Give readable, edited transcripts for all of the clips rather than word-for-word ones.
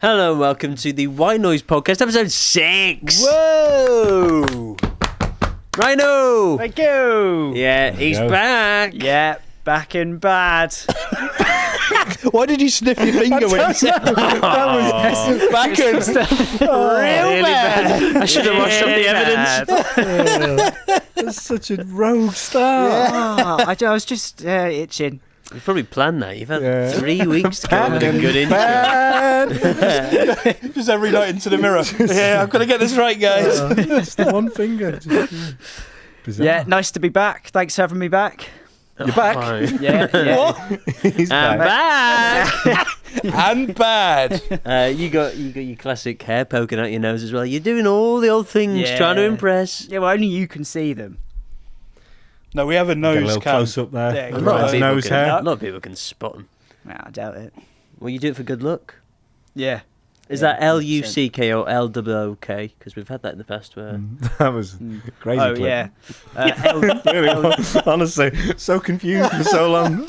Hello and welcome to the White Noise Podcast, episode 6. Whoa! Rhino! Thank you! Yeah, he's back. Yeah, back and bad. Why did you sniff your finger when you said that? Was back and Real bad. I should have watched up the evidence. That's such a rogue start. Yeah. I was just itching. You've probably planned that. You've had Yeah. 3 weeks to come up with a good intro. Just every night into the mirror. Yeah, I've got to get this right, guys. It's the one finger. Bizarre. Yeah, nice to be back. Thanks for having me back. You're back. Fine. Yeah. What? He's I'm back. And bad. You got your classic hair poking out your nose as well. You're doing all the old things, Yeah. trying to impress. Yeah, well, only you can see them. No, we have a Get a nose little cam. close up there. Yeah, A lot of people nose can, hair. a lot of people can spot them. Nah, I doubt it. Well, you do it for good luck. Yeah. Is Yeah, that L-U-C-K or L-O-O-K? Because we've had that in the past where... That was crazy. Oh, clip. yeah. Really was. Honestly, so confused for so long.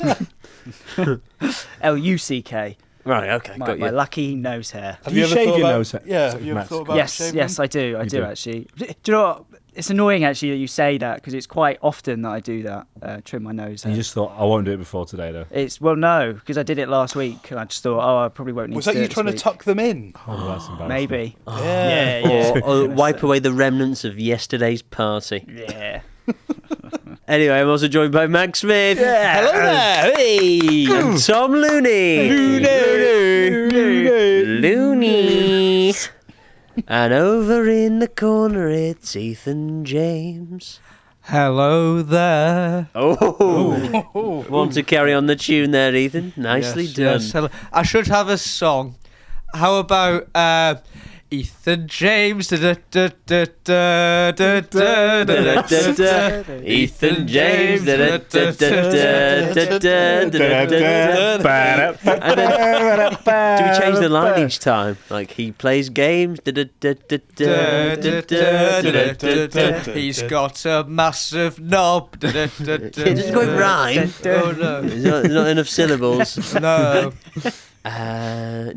L-U-C-K. Right, okay, got My you. lucky nose hair. Have Do you ever shave thought your about- nose hair? Yeah, have you ever Max? thought about Yes, shaving yes, them? I do. I You do do? actually. Do you know what? It's annoying actually that you say that because it's quite often that I do that. Trim my nose. You hair. just thought, I won't do it before today, though. No, because I did it last week and I just thought, I probably won't need Was to that do you it this trying to week. tuck them in? Oh, that's embarrassing. Maybe. Yeah. Yeah. Or wipe away the remnants of yesterday's party. Yeah. Anyway, I'm also joined by Max Smith. Hello there. Hey! And Tom Looney. Looney. And over in the corner, it's Ethan James. Hello there. Oh! Want to carry on the tune there, Ethan? Nicely Yes, done. yes, hello. I should have a song. How about Ethan James? Ethan James. Do we change the line each time? Like he plays games. He's got a massive knob. It doesn't quite rhyme. Oh no. There's not enough syllables. No.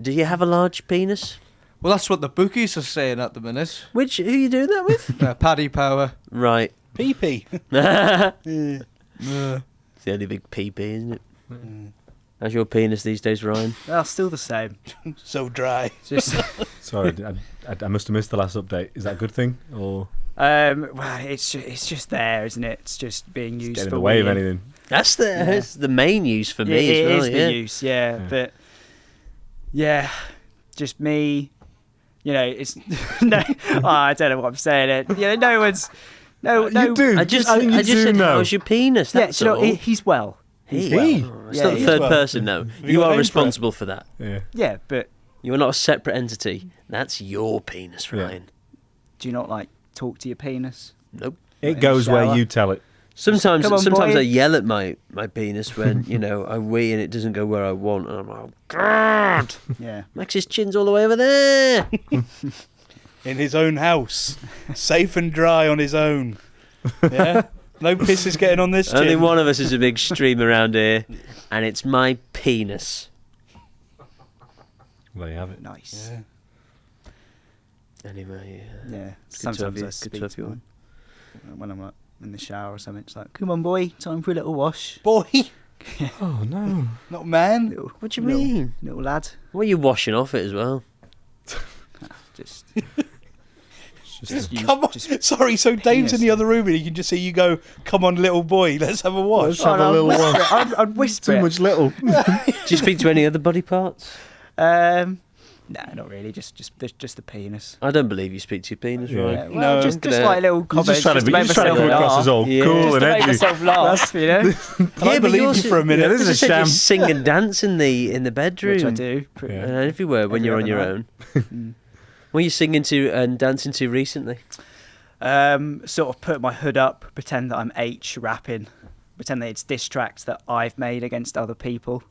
Do you have a large penis? Well, that's what the bookies are saying at the minute. Who are you doing that with? Paddy Power. Right. Pee-pee. It's the only big PP, isn't it? How's your penis these days, Ryan? Well, still the same. So dry. Just Sorry, I must have missed the last update. Is that a good thing? Or well, it's just there, isn't it? It's just being used get in for the way of weeing. anything? That's the main use for me It as well. is yeah. the use, yeah. Yeah. But yeah, just me. You know, it's no. I don't know what I'm saying. No one's. No. You do. I just You do said, know. how's your penis? Yeah, That's you know, all. he's well. He's He? well. It's Yeah, not the he's third well. person, no. you You got a are name for it? responsible for that. Yeah. Yeah, but You are not a separate entity. That's your penis, Yeah. Ryan. do you not like talk to your penis? Nope. It In the goes where shower. you tell it. Sometimes Come on, boy. I yell at my penis when, I wee and it doesn't go where I want. And I'm like, oh, God! Yeah. Max's chin's all the way over there. In his own house. Safe and dry on his own. Yeah? No piss is getting on this chin. Only one of us is a big stream around here, and it's my penis. There you have it. Nice. Yeah. Anyway, Yeah. to have Sometimes you- I good speak to have to you him when I'm like in the shower or something. It's like, come on, boy, time for a little wash. Boy, Oh, no. not man. Little, What do you little- mean? little lad? What are you washing off it as well? Just, It's just you- Come on. just- Sorry, so Dave's in the other room and you can just see you go, come on, little boy, let's have a wash. Let's have a little one. I'd whisper Too it. much little. Do you speak to any other body parts? No, not really. Just the penis. I don't believe you speak to your penis, Yeah. right? Yeah, well, No. just Gonna- like little You're comments. just trying to to make myself come across as all Yeah. cool Just and to make edgy. myself laugh, you know. Can I believe you for a minute? Yeah, this is a As I said, sham. you sing and dance in the bedroom. Which I do. Yeah. And everywhere when Every you're on other your night. own. What are you singing to and dancing to recently? Sort of put my hood up, pretend that I'm H rapping, pretend that it's diss tracks that I've made against other people.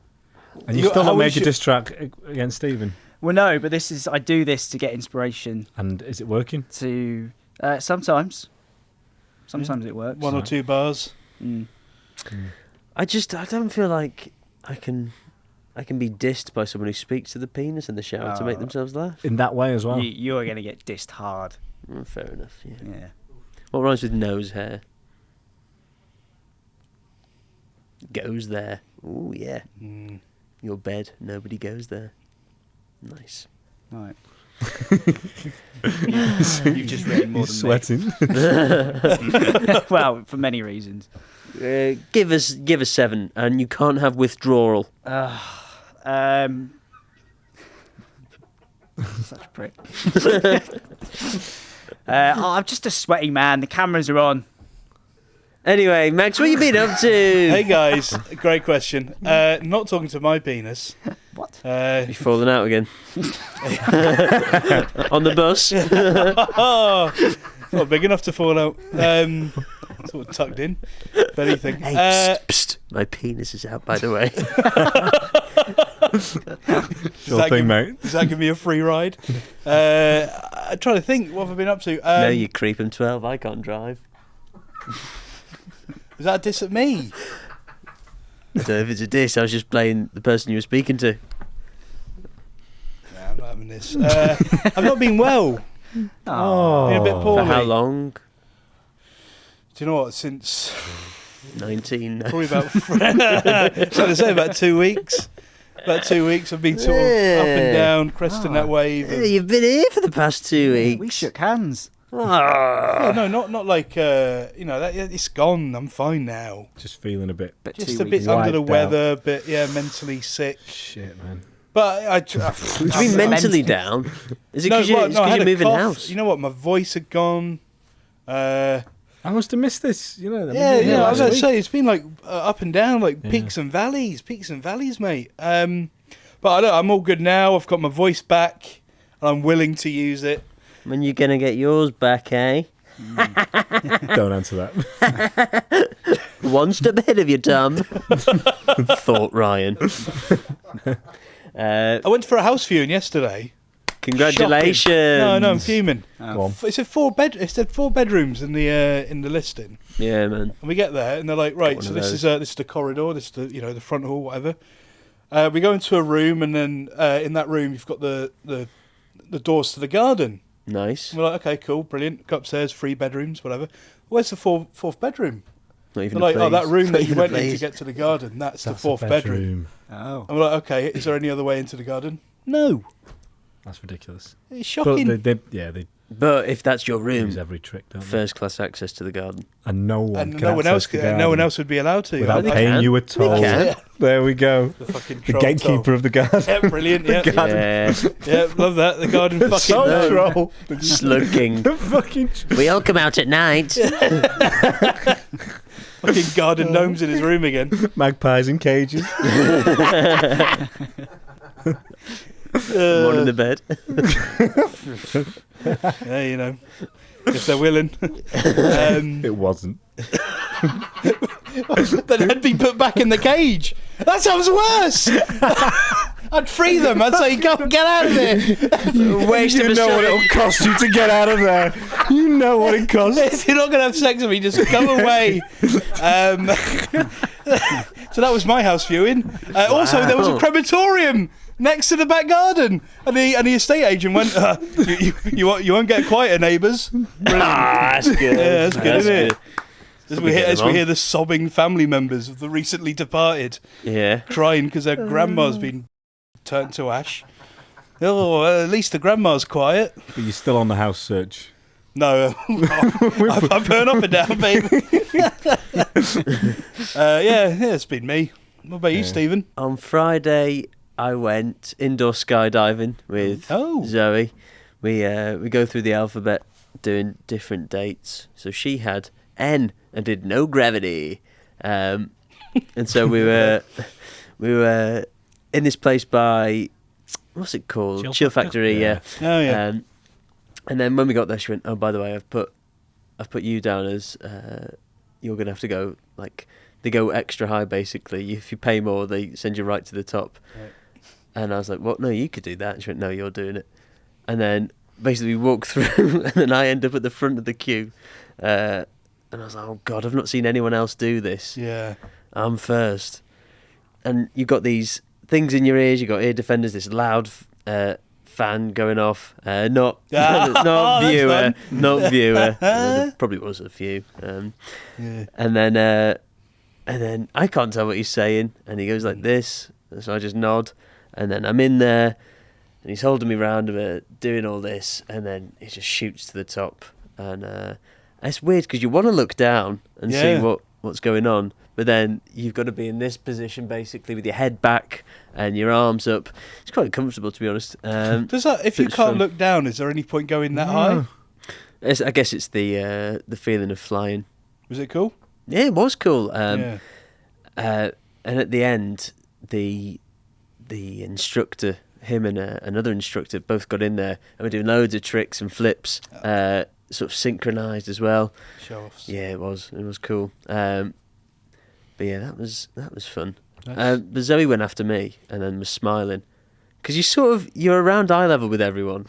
And you You- still how not made was your your- diss track against Stephen. Well, no, but I do this to get inspiration. And is it working? To sometimes it works. One or two bars. Mm. I don't feel like I can I can be dissed by someone who speaks to the penis in the shower to make themselves laugh. In that way as well. You're going to get dissed hard. Fair enough, yeah. Yeah. What rhymes with nose hair? Goes there. Ooh, yeah. Your bed, nobody goes there. Nice. Right. You've just written more He's than sweating. me. Well, for many reasons. Give us 7, and you can't have withdrawal. Such a prick. I'm just a sweaty man. The cameras are on. Anyway, Max, what you been up to? Hey guys, great question. Not talking to my penis. What? You've fallen out again. On the bus. Not big enough to fall out. Sort of tucked in. If anything. Hey, psst. My penis is out, by the way. Sure thing, mate. Does that give me a free ride? I'm trying to think. What have I been up to? No, you creep. I'm 12. I can't drive. Is that a diss at me? I don't know if it's a diss. I was just playing the person you were speaking to. Nah, I'm not having this. I've not been well. Oh. Been a bit poorly. For how long? Do you know what? Since 19. probably about. I was going to say about 2 weeks. About 2 weeks. I've been sort of up and down, cresting that wave. Yeah, you've been here for the past 2 weeks. We shook hands. Oh, no, not like that. It's gone. I'm fine now. Just feeling a bit. Just a bit under the weather, but mentally sick. Shit, man. But Do you mean mentally down? Is it because I had you're a moving cough. house? You know what? My voice had gone. I must have missed this. I was going to say it's been like up and down, like peaks and valleys, mate. But I'm all good now. I've got my voice back, and I'm willing to use it. When you gonna get yours back, eh? Don't answer that. One step ahead of you, Tom. Thought Ryan. I went for a house viewing yesterday. Congratulations. Shocking. No, I'm fuming. Oh. It said 4 bedrooms in the listing. Yeah, man. And we get there, and they're like, right, One so of this those. is the corridor, this is the front hall, whatever. We go into a room, and then in that room you've got the doors to the garden. Nice. And we're like, okay, cool, brilliant. Go upstairs, 3 bedrooms, whatever. Where's the fourth bedroom? Not even They're a like, that place. room Not that you even a went in to place. get to the garden, that's the That's 4th a bedroom. Oh. And we're like, okay, is there any other way into the garden? No. That's ridiculous. It's shocking. But they But if that's your use room, every trick, don't they? first class access to the garden. And no one and can no one else access the garden no one else would be allowed to. without they paying can. you a They toll. can. There we go. The fucking The troll gatekeeper toll. of the garden. Yeah, brilliant. Yeah, Yeah. yeah, love that. The garden The fucking soul no. troll. Slugging. The fucking. We all come out at night. Fucking garden gnomes in his room again. Magpies in cages. One in the bed. Yeah, if they're willing. It wasn't. Then they'd be put back in the cage. That sounds worse. I'd free them. I'd say, go get out of there. Waste of You a know what shot. it'll cost you to get out of there. You know what it costs. If you're not going to have sex with me, just go away. So that was my house viewing. Also, there was a crematorium next to the back garden, and the estate agent went, you won't get quieter, neighbours. That's good. Yeah, that's good, isn't it? As we get them on. hear the sobbing family members of the recently departed Yeah. crying because their grandma's been turned to ash. Oh, at least the grandma's quiet. But you're still on the house search. No, I'm burn up and down, babe. It's been me. What about you, Stephen? On Friday, I went indoor skydiving with Zoe. We go through the alphabet doing different dates. So she had N and did no gravity, and so we were in this place by what's it called? Chill Factory. Yeah. Oh yeah. And then when we got there, she went, "Oh, by the way, I've put you down as you're gonna have to go like they go extra high basically. If you pay more, they send you right to the top." Right. And I was like, "What? No, you could do that." And she went, "No, you're doing it." And then basically we walked through, and then I end up at the front of the queue, and I was like, "Oh God, I've not seen anyone else do this. Yeah. I'm first." And you got these things in your ears. You got ear defenders. This loud fan going off. Not viewer. There probably was a few. And then I can't tell what he's saying, and he goes like this. So I just nod, and then I'm in there, and he's holding me round doing all this, and then he just shoots to the top, and it's weird because you want to look down and see what's going on, but then you've got to be in this position basically with your head back and your arms up. It's quite uncomfortable, to be honest. Does that, if you can't look down, is there any point going that high? I guess it's the feeling of flying. Was it cool? Yeah, it was cool. And at the end, the instructor, him and another instructor, both got in there and were doing loads of tricks and flips, sort of synchronised as well. Show-offs. Yeah, it was cool. But yeah, that was fun. Nice. But Zoe went after me and then was smiling because you're around eye level with everyone.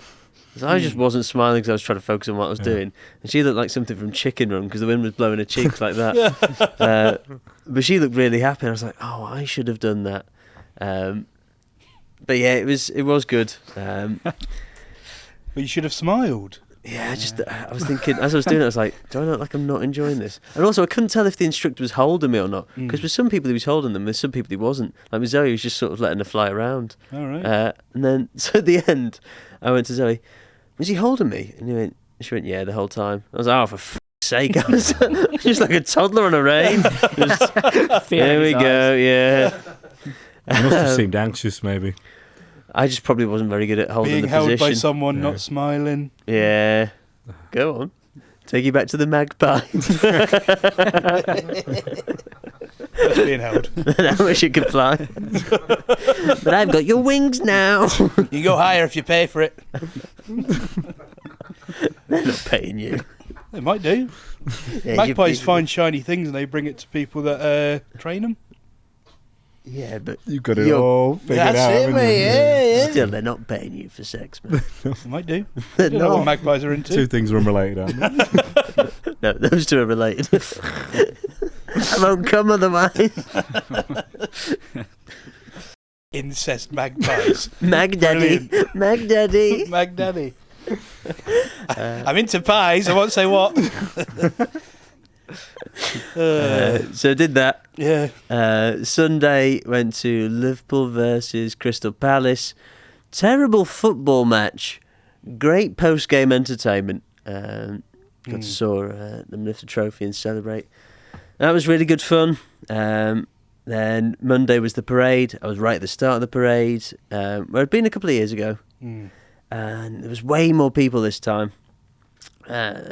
So I just wasn't smiling because I was trying to focus on what I was doing, and she looked like something from Chicken Run because the wind was blowing her cheeks like that. But she looked really happy. And I was like, oh, I should have done that. But yeah, it was good. But you should have smiled. Yeah, I was thinking, as I was doing it, I was like, do I look like I'm not enjoying this? And also, I couldn't tell if the instructor was holding me or not, because with some people he was holding them, with some people he wasn't. Like with Zoe, he was just sort of letting her fly around. All right. And then, so at the end, I went to Zoe, was he holding me? And she went, yeah, the whole time. I was like, oh, for f***ing sake. I was just like a toddler on a rein. There we go, yeah. You must have seemed anxious, maybe. I just probably wasn't very good at holding Being the held position. by someone not smiling. Yeah. Go on. Take you back to the magpie. That's being held. I wish you could fly. But I've got your wings now. You go higher if you pay for it. They're not paying you. They might do. Yeah, Magpies find shiny things and they bring it to people that train them. Yeah, but You've got it all figured out. That's it, mate. Yeah. still, they're not paying you for sex, man. They might do. They're You don't know what not. magpies are into. Two things are unrelated, aren't they? No, those two are related. I won't come otherwise. Incest magpies. Mag Daddy. Mag Daddy. Mag Daddy. I'm into pies. I won't say what. So did that. Yeah. Sunday went to Liverpool versus Crystal Palace. Terrible football match. Great post-game entertainment. Got to saw them lift a trophy and celebrate. That was really good fun. Then Monday was the parade. I was right at the start of the parade, where I'd been a couple of years ago. And there was way more people this time.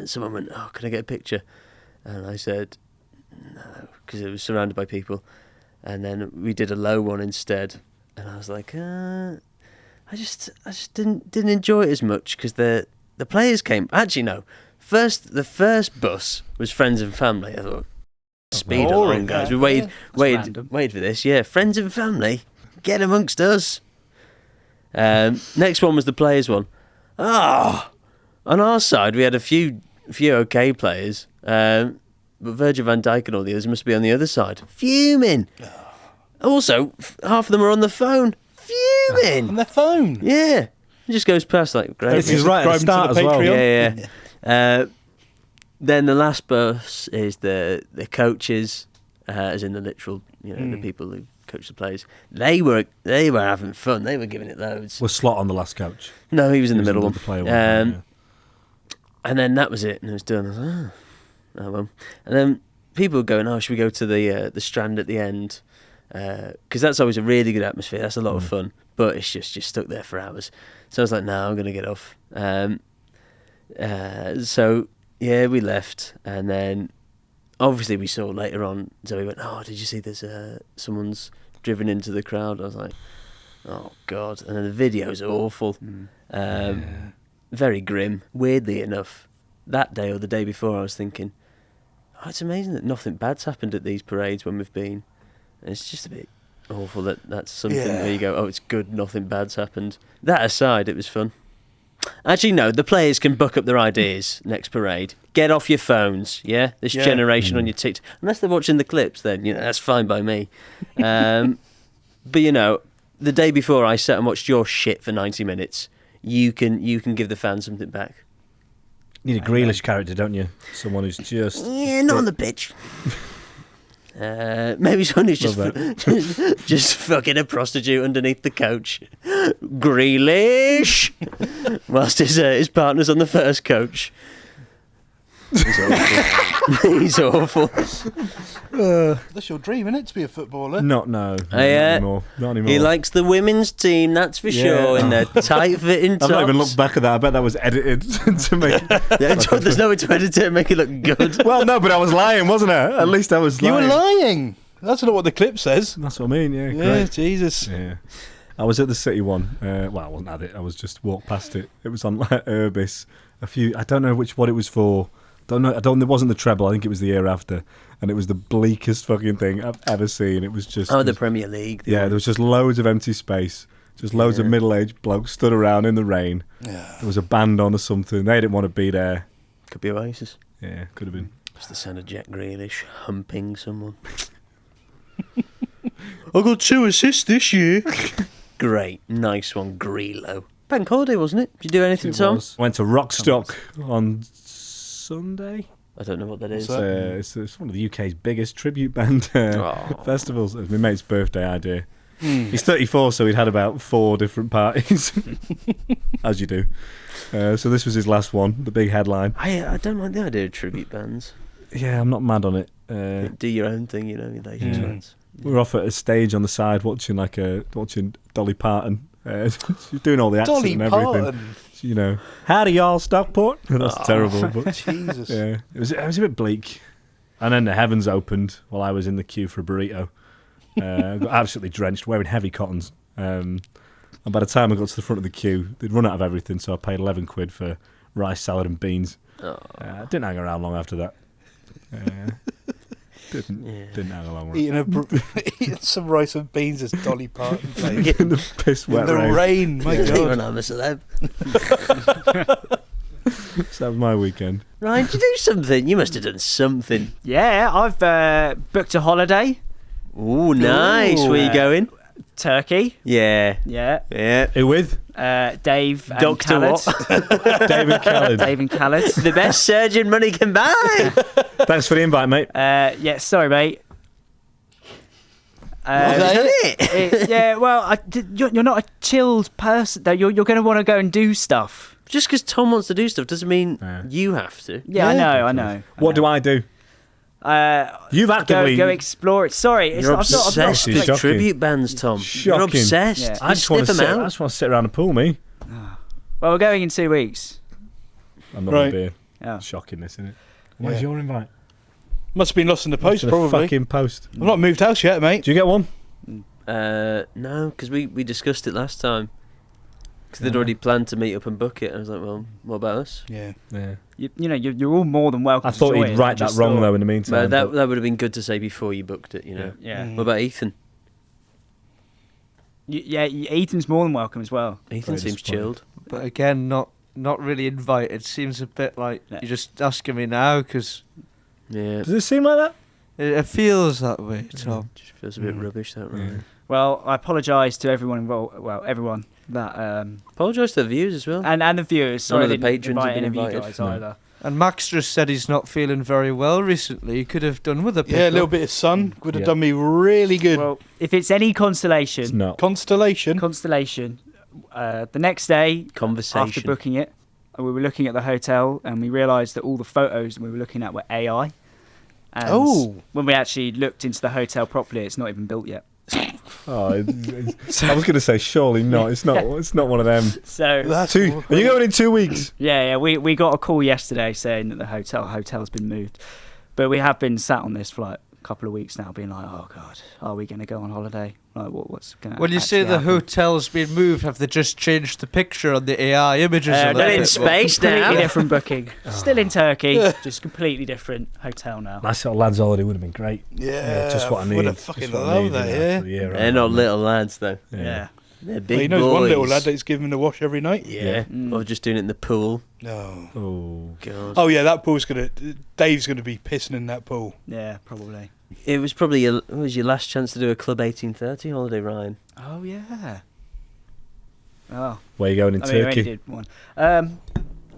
Someone went, oh, can I get a picture? And I said, no, because it was surrounded by people. And then we did a low one instead. And I was like, I just didn't enjoy it as much because the players came. Actually, no. The first bus was friends and family. I thought, speed along, guys. We waited for this. Yeah, friends and family, get amongst us. Next one was the players one. On our side, we had a few okay players. But Virgil van Dijk and all the others must be on the other side. Fuming. Also, half of them are on the phone. Fuming. On their phone. Yeah. It just goes past like great. This is right at the start as well. Yeah. Then the last bus is the coaches, as in the literal, the people who coach the players. They were having fun. They were giving it loads. Was Slot on the last coach? No, he was in the middle one. The player one. And then that was it, and it was done. I was like, oh well. And then people were going, should we go to the Strand at the end? Because that's always a really good atmosphere. That's a lot of fun, but it's just stuck there for hours. So I was like, no, I'm going to get off. So yeah, we left, and then obviously we saw later on. Zoe went, "Oh, did you see there's someone's driven into the crowd?" I was like, "Oh God!" And then the video's awful, very grim. Weirdly enough, that day or the day before, I was thinking, "Oh, it's amazing that nothing bad's happened at these parades when we've been." And it's just a bit awful that's something where you go, "Oh, it's good, nothing bad's happened." That aside, it was fun. Actually, no, the players can buck up their ideas next parade. Get off your phones, yeah? This generation on your TikTok. Unless they're watching the clips, then, that's fine by me. But, the day before I sat and watched your shit for 90 minutes, you can give the fans something back. You need a Grealish character, don't you? Someone who's just... Yeah, not on the pitch. Maybe someone who's just fucking a prostitute underneath the coach. Grealish! Whilst his partner's on the first coach. He's awful. He's awful. That's your dream, isn't it, to be a footballer? No, not anymore. Not anymore. He likes the women's team, that's for sure, in their tight-fitting tops. I've not even looked back at that. I bet that was edited to make... There's no way to edit it and make it look good. Well, no, but I was lying, wasn't I? At least I was lying. You were lying. That's not what the clip says. That's what I mean, yeah. Yeah, Great. Jesus. Yeah. I was at the City one. Well, I wasn't at it. I was just walked past it. It was on like Urbis. I don't know what it was for. It wasn't the treble. I think it was the year after, and it was the bleakest fucking thing I've ever seen. It was just the Premier League. Yeah, there was just loads of empty space, just loads of middle-aged blokes stood around in the rain. Yeah. There was a band on or something. They didn't want to be there. Could be Oasis. Yeah, could have been. It's the sound of Jack Grealish humping someone. I got 2 assists this year. Great, nice one, Greelo. Bank holiday, wasn't it? Did you do anything, Tom? Went to Rockstock on Sunday. I don't know what that is. It's one of the UK's biggest tribute band festivals. It was my mate's birthday idea. He's 34, so he'd had about 4 different parties, as you do. So this was his last one, the big headline. I don't like the idea of tribute bands. Yeah, I'm not mad on it. Do your own thing, you lazy twats. We were off at a stage on the side watching Dolly Parton. She's doing all the accent Dolly and everything. Parton. You know, howdy y'all, Stockport. That's terrible. But Jesus. Yeah, it was a bit bleak. And then the heavens opened while I was in the queue for a burrito. Got absolutely drenched, wearing heavy cottons. And by the time I got to the front of the queue, they'd run out of everything, so I paid 11 quid for rice, salad, and beans. Didn't hang around long after that. Didn't hang along. Eating some rice and beans as Dolly Parton played. In the piss wet in the rain. My God. Even I'm a celeb. So that was my weekend. Ryan, did you do something? You must have done something. Yeah, I've booked a holiday. Ooh, nice. Where you going? Turkey. Yeah. Yeah. Who with? Dave and Dr. Khaled. What? David Khaled. Dave and Khaled. The best surgeon money can buy. Thanks for the invite, mate. Yeah, sorry, mate. Is that it? Yeah, well, you're not a chilled person, though. You're going to want to go and do stuff. Just because Tom wants to do stuff doesn't mean you have to. Yeah, I know. What do I do? You've actively go explore it. Sorry, You're obsessed with Shocking. tribute bands, Tom. Shocking. You're obsessed. Yeah. I just want to sit around and pool me. Well, we're going in 2 weeks. I'm not going to be Yeah. shocking this, isn't it? Where's your invite? Must have been lost in the post, Lost in the probably. fucking post. I've not moved house yet, mate. Do you get one? No, because we discussed it last time. Because they'd already planned to meet up and book it. I was like, well, what about us? Yeah. You're all more than welcome. I thought to he'd write that wrong though. In the meantime, That would have been good to say before you booked it. You know. Yeah. What about Ethan? Ethan's more than welcome as well. Ethan seems chilled. But again, not really invited. Seems a bit like you're just asking me now because Yeah. Does it seem like that? it feels that way, Tom. Just feels a bit rubbish, that right? Well, I apologise to everyone involved. Well, everyone that Apologise to the viewers as well. and the viewers. Sorry, None of the I didn't patrons have invite been any of you invited. guys No. either. And Max just said he's not feeling very well recently. He could have done with a Yeah, a little bit of sun would have done me really good. Well, if it's any It's consolation, not. Constellation. the next day Conversation. after booking it, we were looking at the hotel and we realised that all the photos we were looking at were AI. And when we actually looked into the hotel properly, it's not even built yet. I was going to say, surely not. It's not. It's not one of them. So That's Are you going in 2 weeks? yeah, we got a call yesterday saying that the hotel's been moved, but we have been sat on this for like a couple of weeks now, being like, oh god, are we going to go on holiday? Like, what's going to? When you say the hotel's been moved, have they just changed the picture on the AI images? a They're little in bit? space Completely now. different booking. Still in Turkey, just completely different hotel now. Nice little lads' holiday would have been great. Yeah, just what I need. would have fucking Just what I loved needed that, for yeah. the year, They're not little lads though. Yeah. They're Well, big he knows boys. one little lad that's giving him the wash every night. Yeah. Or just doing it in the pool. No. Oh. God. Oh yeah, that pool's Dave's gonna be pissing in that pool. Yeah, probably. it was probably it was your last chance to do a Club 1830 holiday, Ryan. Oh yeah. Oh, Where are you going in I mean, we only Turkey? did one.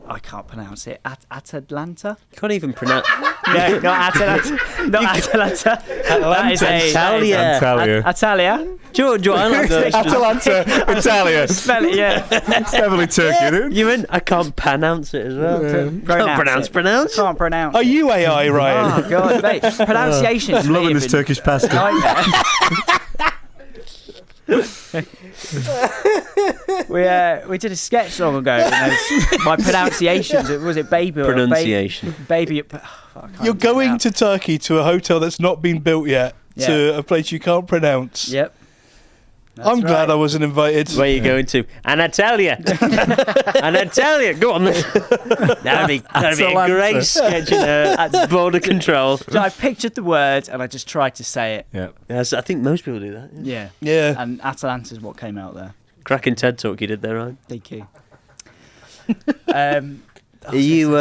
I can't pronounce it. Atalanta? You can't even pronounce. No, not Atalanta. Not Atalanta. That is Antalya. Antalya. Atalia. George, I like those. Atalanta, Italia. Spell it, yeah. It's definitely Turkey, isn't it? You mean I can't pronounce it as well? Can't pronounce. Can't pronounce. Are you AI, Ryan? Oh god, mate. Pronunciation. I'm loving this Turkish pasta. We did a sketch long ago. My pronunciations. Was it baby? Or Pronunciation. Baby. You're going to Turkey to a hotel that's not been built yet, to a place you can't pronounce. Yep. I'm glad I wasn't invited. Where are you going to? Antalya. Antalya. Go on. That'd be a great sketch at border control. So I pictured the word and I just tried to say it. Yeah. Yes, I think most people do that. Yeah. Yeah. And Atalanta's what came out there. Cracking TED talk you did there, Ryan. Thank you. Are you?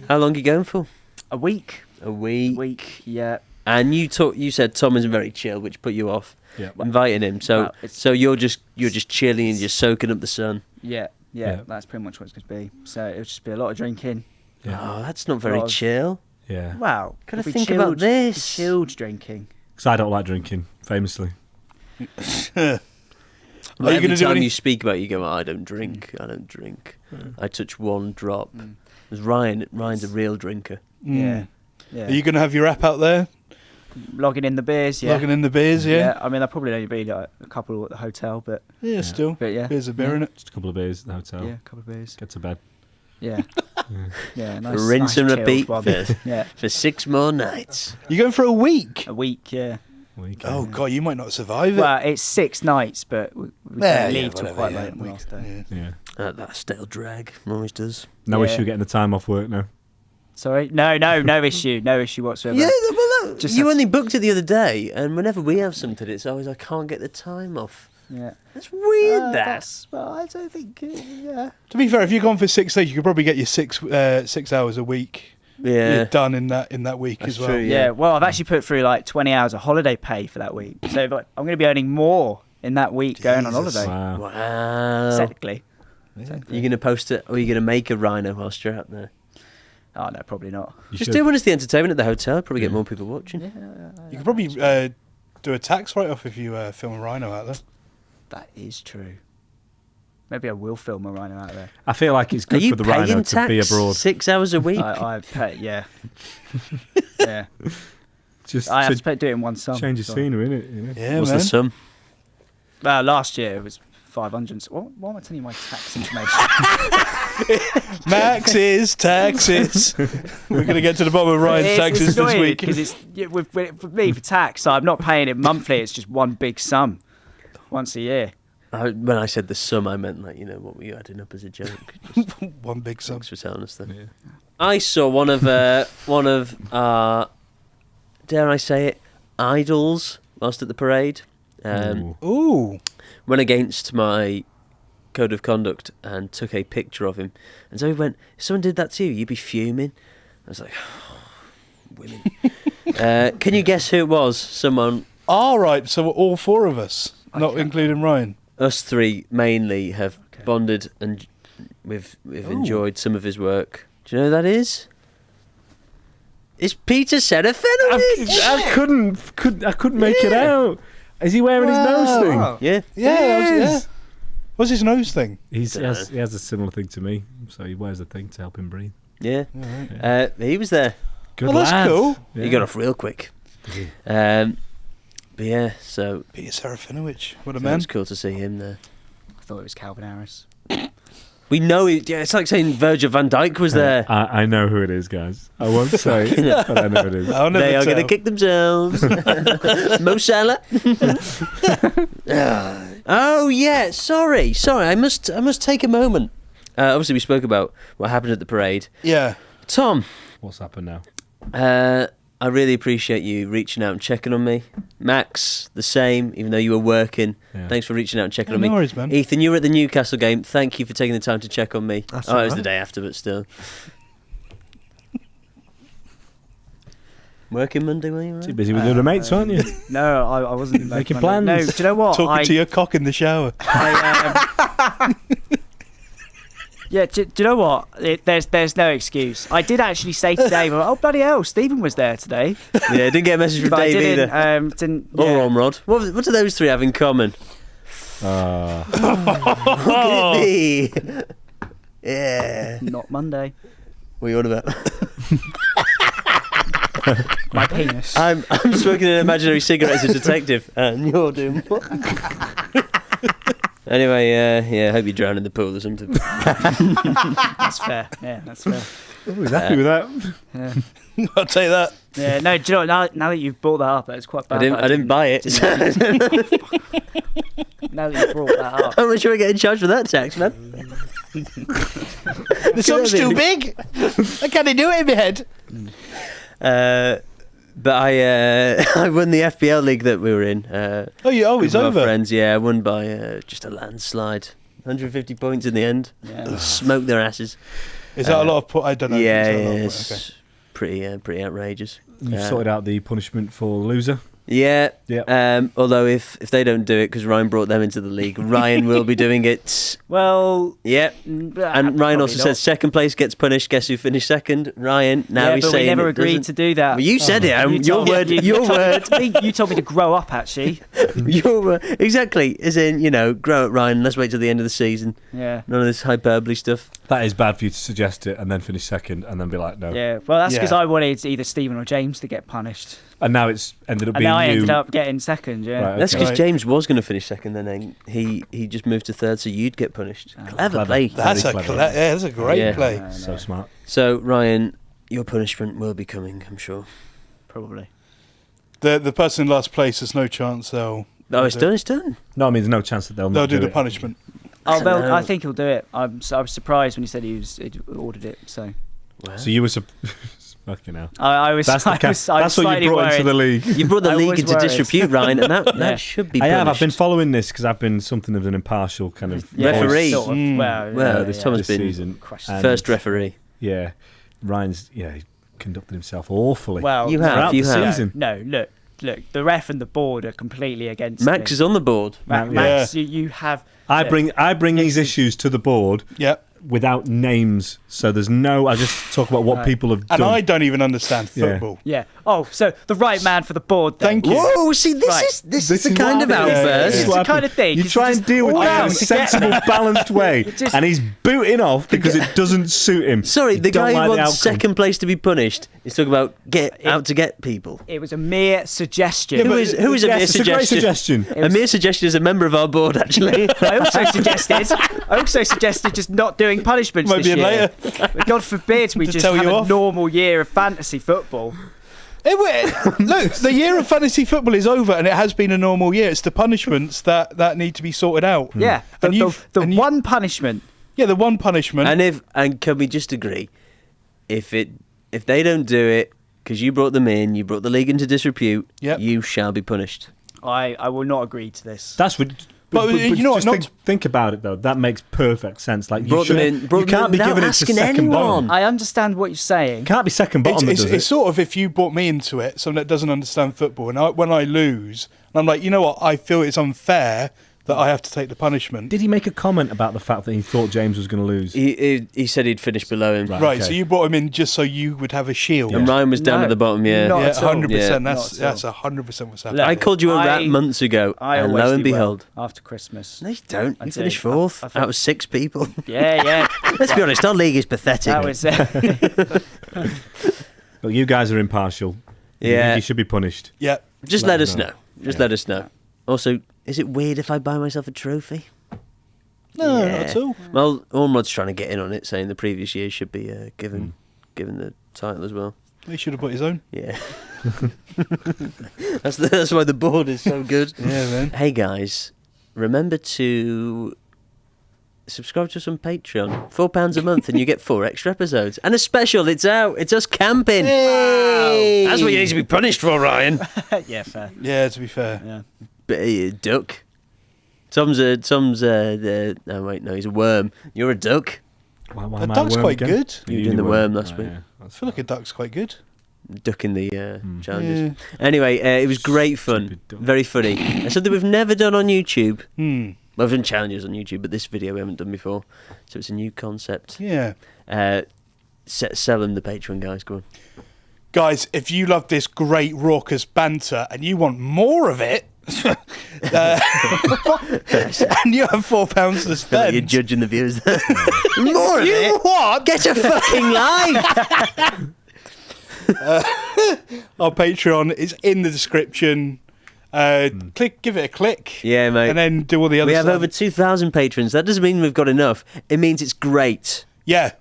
How long are you going for? A week. A week. Week. Yeah. And you said Tom isn't very chill, which put you off. Yeah. Inviting him, so you're just chilling and just soaking up the sun. Yeah. That's pretty much what it's going to be. So it'll just be a lot of drinking. Yeah. Oh, that's not very chill. Yeah. Wow. Gotta it'll be think about this. Chilled drinking. Because I don't like drinking, famously. Are you Every going to do time any? you speak about it, you go, I don't drink. I don't drink. I touch one drop. Because Ryan's a real drinker. Yeah. Are you going to have your app out there? Logging in the beers, yeah. Logging in the beers, yeah. I mean, there'll probably only be like a couple at the hotel, but Still. But yeah. Beers a beer in it. Just a couple of beers at the hotel. yeah, a couple of beers. Get to bed. Yeah. Yeah, nice. Rinse and chilled repeat one. Yeah. for 6 more nights. You're going for a week? A week, yeah. Oh, God, you might not survive it. Well, it's 6 nights, but we don't leave till quite late on the week. last day. Yeah. That stale drag always does. No Yeah. issue getting the time off work now. Sorry? No issue. No issue whatsoever. Yeah, well, Just you have- only booked it the other day, and whenever we have something, it's always I can't get the time off. Yeah. That's weird. Well, I don't think. Yeah. To be fair, if you've gone for 6 days, you could probably get your 6 hours a week. Yeah. You're done in that week That's as well. true, yeah. Yeah. Well, I've actually put through like 20 hours of holiday pay for that week, so I'm going to be earning more in that week going on Jesus. holiday. Wow. Wow. Technically. You're going to post it, or are you going to make a rhino whilst you're out there? Oh no, probably not. You Just should. do one as the entertainment at the hotel. Probably get more people watching. You could probably do a tax write-off if you film a rhino out there. That is true. Maybe I will film a rhino out there. I feel like it's Are good you for the paying rhino tax to be abroad. 6 hours a week? I pay, yeah. Yeah. Just I have to to do it in one sum. change your so. scenery, innit? You know? Yeah, What's man. the sum? Last year it was 500. Why am I telling you my tax information? Max's taxes. We're going to get to the bottom of Ryan's taxes this week. Because it's for me for tax. I'm not paying it monthly. It's just one big sum once a year. When I said the sum, I meant what were you adding up as a joke? Just One big sum. thanks for telling us that. Yeah. I saw one of our, dare I say it, idols whilst at the parade. Ooh. Went against my code of conduct and took a picture of him. And so he went, if someone did that to you, you'd be fuming. I was like, women. Can you guess who it was? Someone. All right, so all 4 of us, not including Ryan. Us 3 mainly have bonded and we've enjoyed some of his work. Do you know who that is? It's Peter Serafinovich. I couldn't make it out. Is he wearing his nose thing? Yeah. Yeah. What's his nose thing? He has a similar thing to me, so he wears a thing to help him breathe. Yeah. He was there. Good Well, that's lad. cool. Yeah. He got off real quick. But yeah, so Peter Serafinovich. What a it man. was cool to see him there. I thought it was Calvin Harris. We know it. Yeah, it's like saying Virgil van Dijk was there. I know who it is, guys. I won't say, but I know who it is. I'll never They are tell. going to kick themselves. Mo Salah. Oh yeah, sorry. I must take a moment. Obviously, we spoke about what happened at the parade. Yeah. Tom, What's happened now? I really appreciate you reaching out and checking on me. Max, the same, even though you were working. Yeah. Thanks for reaching out and checking Yeah, on me. no worries, man. Ethan, you were at the Newcastle game. Thank you for taking the time to check on me. That's It was alright. the day after, but still. Working Monday, were you? Ryan? Too busy with the other mates, aren't you? No, I wasn't Making plans. No, plans. do you know what? Talking to your cock in the shower. Yeah, do you know what? There's no excuse. I did actually say today, oh bloody hell, Stephen was there today. Yeah, didn't get a message from But Dave I didn't. either. Didn't. Or Yeah. Omrod. What do those three have in common? Look at me. Yeah. Not Monday. What are you on about? My penis. I'm smoking an imaginary cigarette as a detective, and you're doing what? Anyway, yeah, I hope you drown in the pool or something. That's fair. Yeah, that's fair. Oh, he's happy with that. Yeah. I'll take that. Yeah. No, do you know what? Now that you've brought that up, it's quite bad. I didn't buy it. Now that you brought that up. How much do I get in charge for that tax, man? The sum's too big. I can't do it in my head. But I won the FPL league that we were in. It's with my over. friends, yeah, I won by just a landslide. 150 points in the end. Yeah. Smoked their asses. Is that a lot of I don't know. Yeah, Is that a lot of it's pretty outrageous. You've sorted out the punishment for the loser. Yeah. Yeah. Although if they don't do it because Ryan brought them into the league, Ryan will be doing it. Well. Yeah. And Ryan also said second place gets punished. Guess who finished second? Ryan. Now he's but saying we never it agreed doesn't. to do that. Well, you said it. Your word. Your word. You told me to grow up, actually. Your word. Exactly. As in, grow up, Ryan. Let's wait till the end of the season. Yeah. None of this hyperbole stuff. That is bad for you to suggest it and then finish second and then be like, no. Yeah. Well, that's because Yeah. I wanted either Stephen or James to get punished. And now it's ended up And being now I you. ended up getting second, yeah. Right, That's okay. because Right. James was going to finish second, then he just moved to third, so you'd get punished. Clever Clever. play. That's Very a clever. that's a great Yeah. play. So smart. So Ryan, your punishment will be coming, I'm sure. Probably. The person in last place has no chance. Oh, it's done. It's done. No, I mean, there's no chance that they'll They'll not do the it. punishment. Oh, well, Dunno. I think he'll do it. I was surprised when he said he'd ordered it. So Wow. So you were... Fucking hell. I was. That's, the I was that's what slightly you brought into worried. the league. You brought the I league was into worried. disrepute, Ryan, and that Yeah. should be I punished. have. I've been following this because I've been something of an impartial kind of Yeah, Referee. sort of. Well, Well, yeah, this yeah. Thomas this been season. Crushed. And- First referee. Yeah. Ryan's... Yeah, he conducted himself awfully. Well, You have, throughout you the have. season. No, look. The ref and the board are completely against Max me. is on the board. Max, you have. I bring these issues to the board Yeah. without names, so there's no... I just talk about what Right. people have And done. I don't even understand Yeah. football. Yeah. Oh, so the right man for the board. Then. Thank you. Whoa! See, this Right. is This the is kind of what happens. outburst. It's What the kind happens. of thing. You It's try and just deal with all it in out a to get sensible, me. balanced way, Just- and he's booting off because it doesn't suit him. Sorry, He the don't guy like who the wants outcome. second place to be punished is talking about out to get people. It was a mere suggestion. Yeah, Who but- is a Yes, mere it's a great suggestion? suggestion. A mere suggestion is a member of our board, actually. I also suggested just not doing punishments Might this be in year. later. But God forbid we To just tell have you a off. normal year of fantasy football. Look, the year of fantasy football is over, and it has been a normal year. It's the punishments that need to be sorted out. Yeah, And the you've- one punishment. Yeah, the one punishment. and can we just agree, if they don't do it because you brought them in, you brought the league into disrepute, Yep. you shall be punished. I will not agree to this. That's what. But you know what, just think about it though. That makes perfect sense. Like you Brought them shouldn't- in- brought you them in can't be without giving it to asking second anyone. bottom. I understand what you're saying. Can't be second bottom. it's that does it. sort of if you brought me into it, someone that doesn't understand football, and when I lose, I'm like, you know what? I feel it's unfair that I have to take the punishment. Did he make a comment about the fact that he thought James was going to lose? He said he'd finish below him. Right. Right, okay. so you brought him in just so you would have a shield. And Ryan was down No, at the bottom, yeah. not Yeah, at all. 100%. Yeah. That's Not at all. 100% what's happening. I called you a rat I- months ago, I and always lo and do well behold. after Christmas. No, you don't. I You do. finished fourth I thought- out of 6 people. Yeah. Let's be honest, our league is pathetic. That was. But you guys are impartial. You Yeah. think he should be punished. Yeah. Just Let let us us know. know. Just Yeah. let us know. Also, is it weird if I buy myself a trophy? No, Yeah. not at all. Well, Ormrod's trying to get in on it, saying the previous year should be given the title as well. He should have put his own. Yeah. That's why the board is so good. Yeah, man. Hey guys, remember to subscribe to us on Patreon. £4 a month and you get 4 extra episodes. And a special, it's out. It's us camping. Hey! That's what you need to be punished for, Ryan. Yeah, fair. Yeah, to be fair. Yeah. Duck. Tom's oh wait, no, he's a worm. You're a duck. Why A am I duck's worm quite again? good. You were doing the worm last week. I feel like a duck's quite good. ducking the challenges. Anyway, it was great fun, very funny. And something we've never done on YouTube. Well, we've done challenges on YouTube, but this video we haven't done before, so it's a new concept. Yeah. Sell them the Patreon, guys. Go on. Guys, if you love this great raucous banter and you want more of it, and you have £4 to spend. Like you're judging the viewers. More of you it. What? Get a fucking life. Our Patreon is in the description. Give it a click. Yeah, mate. And then do all the other stuff. We have over 2,000 patrons. That doesn't mean we've got enough. It means it's great. Yeah,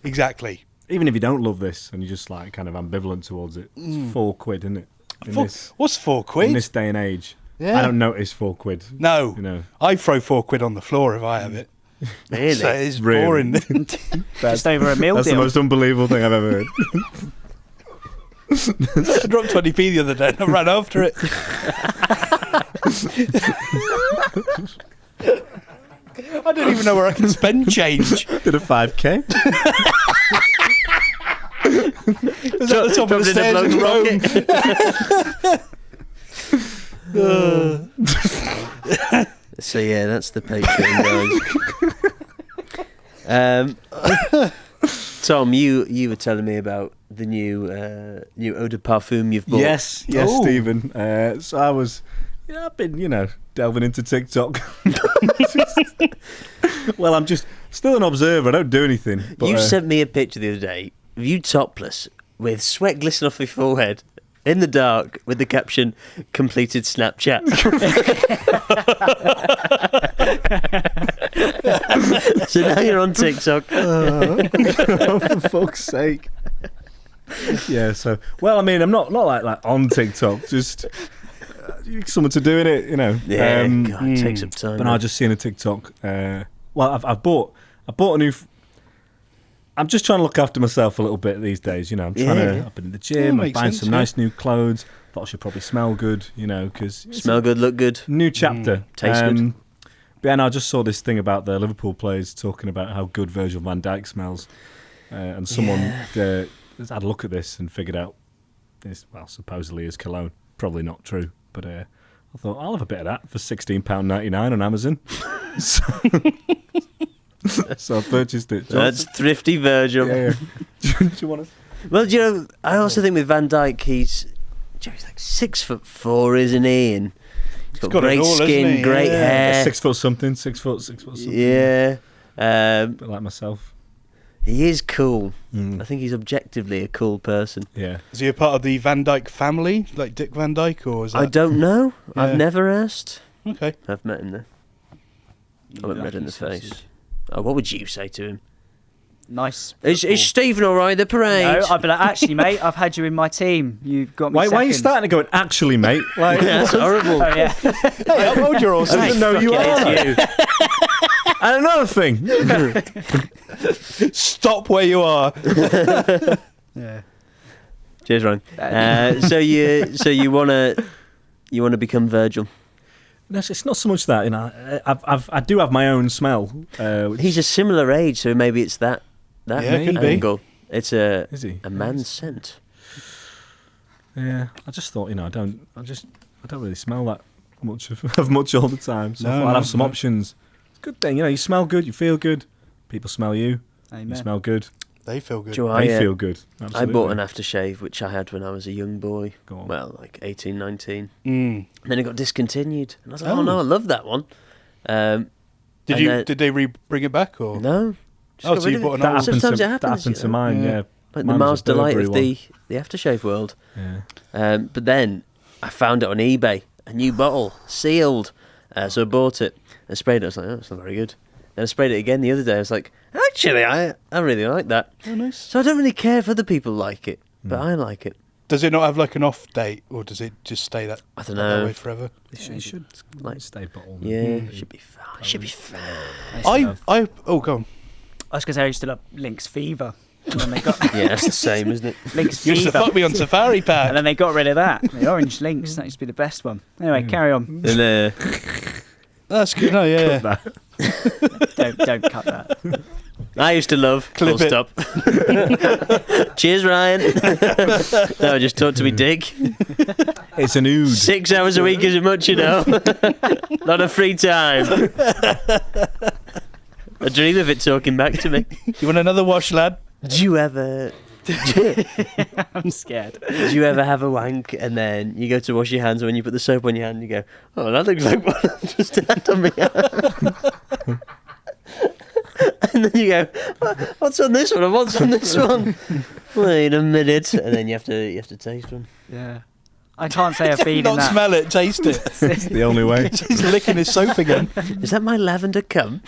exactly. Even if you don't love this and you're just like kind of ambivalent towards it, it's £4, isn't it? What's £4? In this day and age. Yeah. I don't notice £4. No. You know. I throw £4 on the floor if I have it. Really? So it's Really? boring. Just over a meal That's deal. the most unbelievable thing I've ever heard. I dropped 20p the other day and I ran after it. I don't even know where I can spend change. Did a 5k. It was at the top of the stairs in Rome. So yeah, that's the Patreon, guys. Tom, you were telling me about the new eau de parfum you've bought. Yes, Oh. Stephen. So I've been, delving into TikTok. Well, I'm just still an observer. I don't do anything. But, You sent me a picture the other day of you topless with sweat glistening off your forehead in the dark with the caption "completed Snapchat." So now you're on TikTok. oh, for fuck's sake. Yeah. So, well, I mean, I'm not like on TikTok. Just someone to do in it, Yeah, God, it takes up time. But I just seen a TikTok. Well, I bought a new. I'm just trying to look after myself a little bit these days. I'm trying to. I've been in the gym. I'm makes buying sense, some nice new clothes. Thought I should probably smell good. Because Smell good, look good. new chapter. Taste good. But I just saw this thing about the Liverpool players talking about how good Virgil van Dijk smells, and someone had a look at this and figured out this. Well, supposedly is cologne. Probably not true, but I thought I'll have a bit of that for £16.99 on Amazon. So I purchased it. That's thrifty Virgil. Yeah. Do you want to? Well, I also think with Van Dijk, he's like 6'4", isn't he? And he's got great it all, skin, hasn't he? great Yeah. hair. 6 foot something. 6 foot something. Yeah. A bit like myself. He is cool. I think he's objectively a cool person. Yeah. Is he a part of the Van Dyke family, like Dick Van Dyke, or is that? I don't know. Yeah. I've never asked. Okay. I've met him though. I went red in the face. Oh, what would you say to him? Nice. Is Stephen all right? The parade. No, I'd be like, actually, mate, I've had you in my team. You've got me. Why are you second." starting to go, actually, mate? Like, That's horrible. Oh yeah. Hey, I'm old, you're awesome. I didn't know you Fuck are. it, it's you. And another thing. Stop where you are. Yeah. Cheers, Ryan. So you wanna become Virgil? No, it's not so much that, I do have my own smell. He's a similar age, so maybe it's that Yeah, could be. angle. It's a Is he? man's scent. Yeah, I just thought, I don't really smell that much of much all the time. So I thought I'd have some options. It's a good thing, you smell good, you feel good. People smell you. Amen. You smell good. They feel good. They feel good. I Absolutely. bought an aftershave, which I had when I was a young boy. Go on. Well, like 18, 19. Mm. And then it got discontinued. And I was like, Oh. oh no, I love that one. Did they bring it back or? No. Just Oh, got so rid you of bought it. an That old- happened Sometimes to, it happens. that happened to mine, Yeah. yeah. Like Mine the was Mars a delight Burberry of the aftershave world. Yeah. But then I found it on eBay, a new bottle, sealed. So I bought it and sprayed it. I was like, oh, it's not very good. And I sprayed it again the other day. I was like, actually, I really like that. Oh, nice. So I don't really care if other people like it, but I like it. Does it not have like an off date, or does it just stay that? I don't that know. way forever? It should Like, stay bottled. yeah, it should be fine. It should be fine. Go on. I was going to say I used to love Lynx Fever. And then they got Yeah, it's the same, isn't it? Lynx You used to Fever. fuck me on Safari Pack. And then they got rid of that. The orange Lynx. That used to be the best one. Anyway, carry on. And That's good. No, yeah. That. Don't cut that. I used to love. Clip Full it. stop. Cheers, Ryan. No, just talk to me, Dick. It's an ood. 6 hours a week isn't much, you know. Lot of free time. I dream of it talking back to me. You want another wash, lad? Do you ever... I'm scared. Do you ever have a wank and then you go to wash your hands and when you put the soap on your hand you go, oh, that looks like what I just had on my hand. And then you go, what's on this one and what's on this one? Wait a minute. And then you have to taste one. Yeah. I can't say I've been in Not that. smell it, taste it. It's the only way. He's licking his soap again. Is that my lavender cum?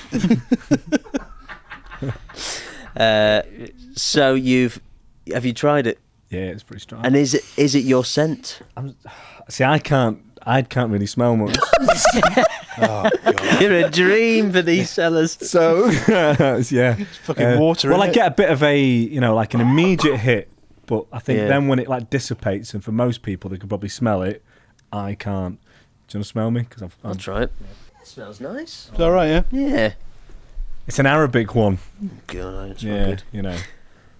So have you tried it? Yeah, it's pretty strong. And is it your scent? See, I can't really smell much. Oh, God. You're a dream for these sellers. So, yeah. It's fucking water, Well, I innit? get a bit of like an immediate hit, but I think Yeah. then when it like dissipates, and for most people they could probably smell it, I can't. Do you want to smell me? Because I'll try it. It smells nice. Is that right, yeah? Yeah. It's an Arabic one. God, it smells Yeah, good. you know.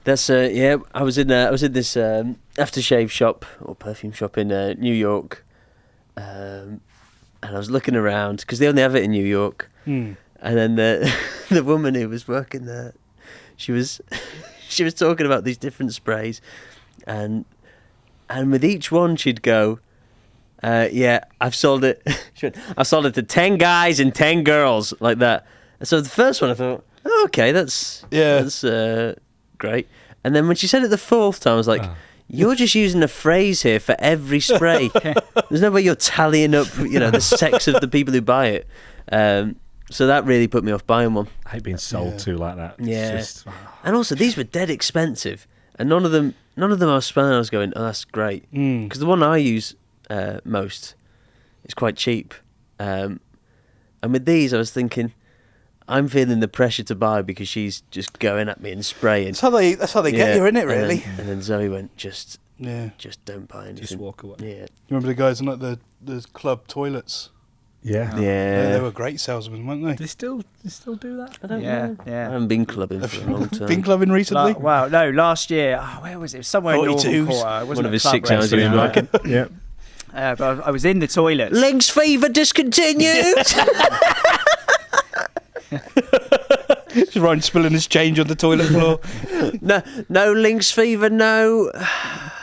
That's I was in this aftershave shop or perfume shop in New York, and I was looking around because they only have it in New York. Hmm. And then the woman who was working there, she was talking about these different sprays, and with each one she'd go, yeah, I've sold it. I've sold it to 10 guys and 10 girls like that. And so the first one I thought, oh, okay, that's great. And then when she said it the fourth time, I was like, you're just using a phrase here for every spray. There's no way you're tallying up, the sex of the people who buy it. So that really put me off buying one. I hate being sold to like that. It's Yeah. just- And also, these were dead expensive, and none of them I was smelling. I was going, oh, that's great, because the one I use most is quite cheap. And with these, I was thinking, I'm feeling the pressure to buy because she's just going at me and spraying. That's how they get you, isn't it, really? And then Zoe went, just Yeah. don't buy anything. Just walk away. Yeah. Remember the guys in like the club toilets? Yeah. Yeah. They were great salesmen, weren't they? They still do that? I don't Yeah, know. I yeah. haven't been clubbing for a long time. Been clubbing recently? Wow, no, last year, where was it? It was somewhere in 42s. Northern Quarter. It wasn't One of a his club 6 hours he was restaurant. working. Yeah. But I was in the toilet. Links fever discontinued. Just Ryan spilling his change on the toilet floor. no links fever, no.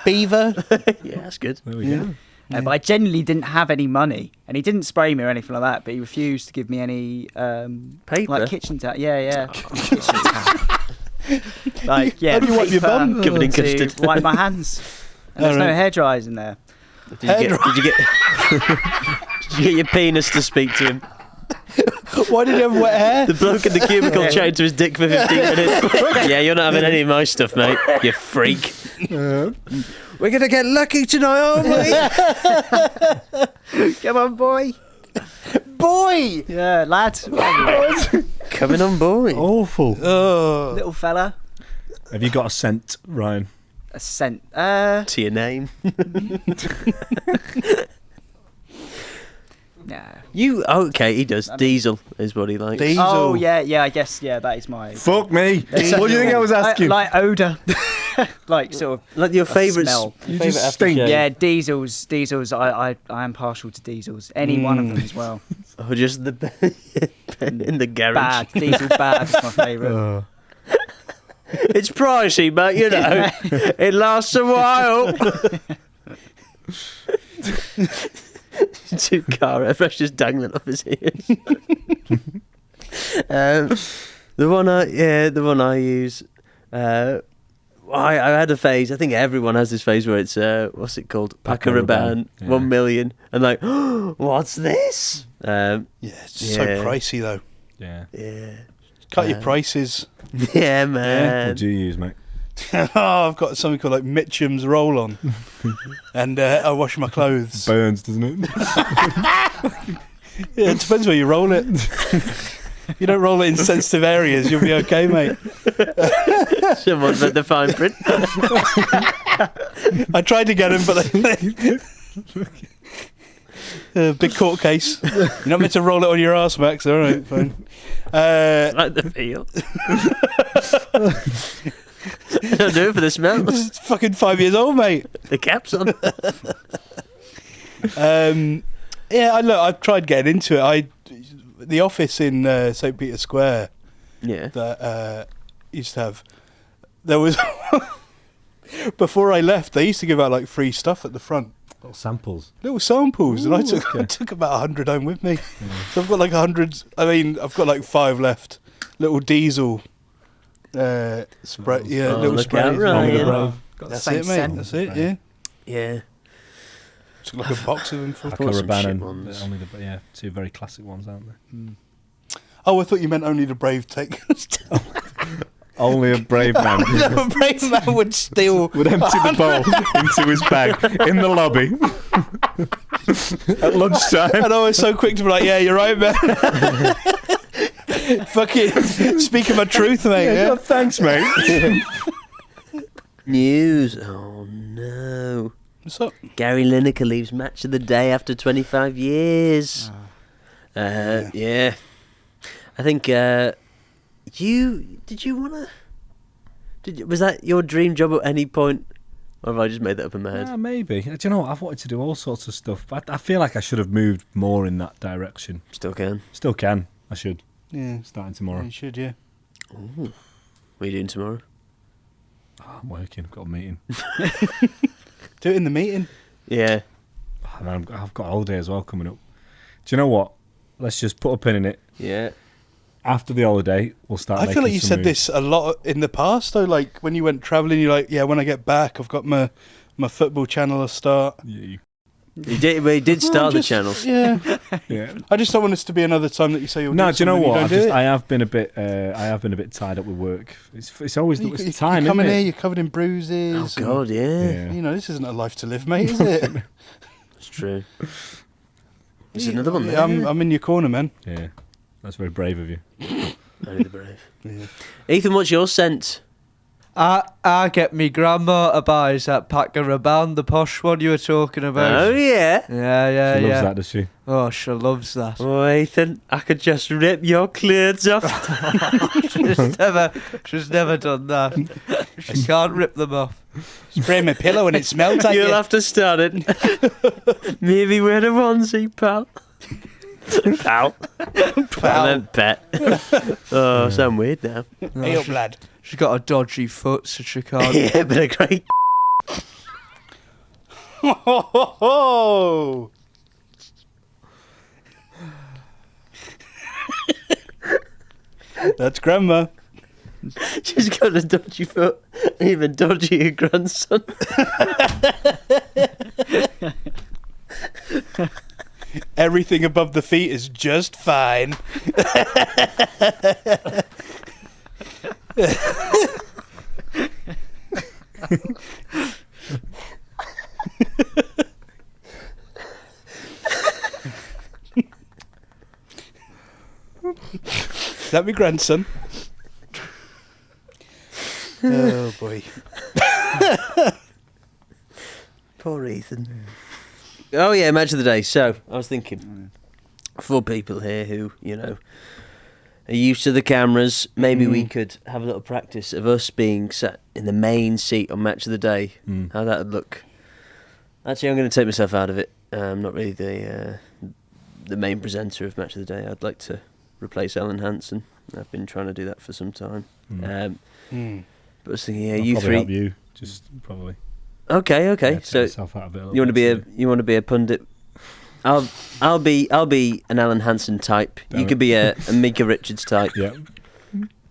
Beaver. Yeah, that's good. There we go. But I genuinely didn't have any money, and he didn't spray me or anything like that. But he refused to give me any Paper? like kitchen towel. Yeah. Kitchen towel. Like How do you wipe your paper bum? Covered in to custard. wipe my hands. And there's no hair dryers in there. Did you get your penis to speak to him? Why did he have wet hair? The bloke in the cubicle chatting to his dick for 15 minutes. Yeah, you're not having any of my stuff, mate. You freak. We're going to get lucky tonight, aren't we? Come on, boy. Boy! Yeah, lad. Coming on, boy. Awful. Oh. Little fella. Have you got a scent, Ryan? A scent. To your name. Nah. Okay, he does. Diesel is what he likes. Diesel. Oh, yeah, I guess, that is my... Fuck me. What do you think I was asking? Like odour. Like, sort of... Like your favourite smell. You just stink. Yeah, diesels, I am partial to diesels. Any one of them as well. Or just the in the garage. Bad. Diesel bad is my favourite. It's pricey, but it lasts a while. Two car air fresheners dangling off his ears. The one I use. I had a phase. I think everyone has this phase where it's what's it called? Paco Rabanne, yeah. 1 million, and like, what's this? Yeah, it's so pricey, though. Yeah. Yeah, Cut your prices. yeah, man. What do you use, mate? Oh, I've got something called like Mitchum's roll-on. And I wash my clothes. Burns, doesn't it? Yeah, it depends where you roll it. If you don't roll it in sensitive areas, you'll be okay, mate. Someone read the fine print. I tried to get him, but Big court case. You're not meant to roll it on your arse, Max. All right, fine. Like the feel. I don't do it for the smell. This is fucking 5 years old, mate. The cap's on. Yeah, I've tried getting into it. The office in St. Peter's Square Yeah. that used to have, there was before I left, they used to give out like free stuff at the front, Little samples. little samples, and I took okay. I took about 100 home with me. So I've got like 100. I mean, I've got like 5 left. Little diesel spray, yeah, Oh, little look spray. out, Ryan. Got the That's same it, mate. scent. That's it. Yeah, Yeah. took like a box of them for. bought some Rabanne shit and ones. only the two very classic ones, aren't they? Oh, I thought you meant only the brave take. Only a brave man No, a brave man would steal. would empty the bowl into his bag in the lobby at lunchtime. And I was so quick to be like, yeah, you're right, man. Fucking speaking my truth, mate. Yeah. Thanks, mate. News. Oh no. What's up? Gary Lineker leaves Match of the Day after 25 years. Yeah. I think was that your dream job at any point, or have I just made that up in my head? Yeah, maybe. Do you know what? I've wanted to do all sorts of stuff, but I feel like I should have moved more in that direction. Still can. Still can. I should. Yeah, Starting tomorrow. you should. Yeah. Ooh. What are you doing tomorrow? Oh, I'm working. I've got a meeting. Do it in the meeting. Yeah. And I've got a holiday as well coming up. Do you know what? Let's just put a pin in it. Yeah. After the holiday, we'll start. I feel like making you some said moves. this a lot in the past, though. Like when you went travelling, you're like, yeah, when I get back, I've got my football channel to start. Yeah. He did start the Just- channels. Yeah. Yeah. I just don't want this to be another time that you say you'll No, do do you know something what? and you don't do it. I have been a bit tied up with work. It's always You- it's you time, come in isn't here, it? you're covered in bruises. Oh and, God, yeah. You know, this isn't a life to live, mate, is it? It's true. There's another one there. Yeah, I'm in your corner, man. Yeah, that's very brave of you. Only the brave. Yeah. Ethan, what's your scent? I get me grandma to buy that pack of Rabanne, the posh one you were talking about. Oh yeah. Yeah. She loves that, does she? Oh, she loves that. Oh Ethan, I could just rip your clothes off. She's never done that. She can't rip them off. Spray my pillow and it smells like You'll it. have to start it. Maybe wear a onesie, pal. Pal. Pal. And then pet. Oh, sound weird now. Hey up, lad. She's got a dodgy foot, so she can't. Yeah, but a great. Oh, that's grandma. She's got a dodgy foot, even dodgier grandson. Everything above the feet is just fine. Is that my grandson? Oh boy. Poor Ethan. Oh yeah, match of the day. So I was thinking, for people here who are used to the cameras, maybe we could have a little practice of us being sat in the main seat on match of the day. How that would look. Actually, I'm going to take myself out of it. I'm not really the main presenter of match of the day. I'd like to replace Alan Hansen. I've been trying to do that for some time. But I was thinking, I'll you probably three. help you, just probably. Okay. Yeah, take So myself out of it a little you want to bit, be you want to be a pundit. I'll be an Alan Hansen type. Damn You it. could be a Mika Richards type. Yeah.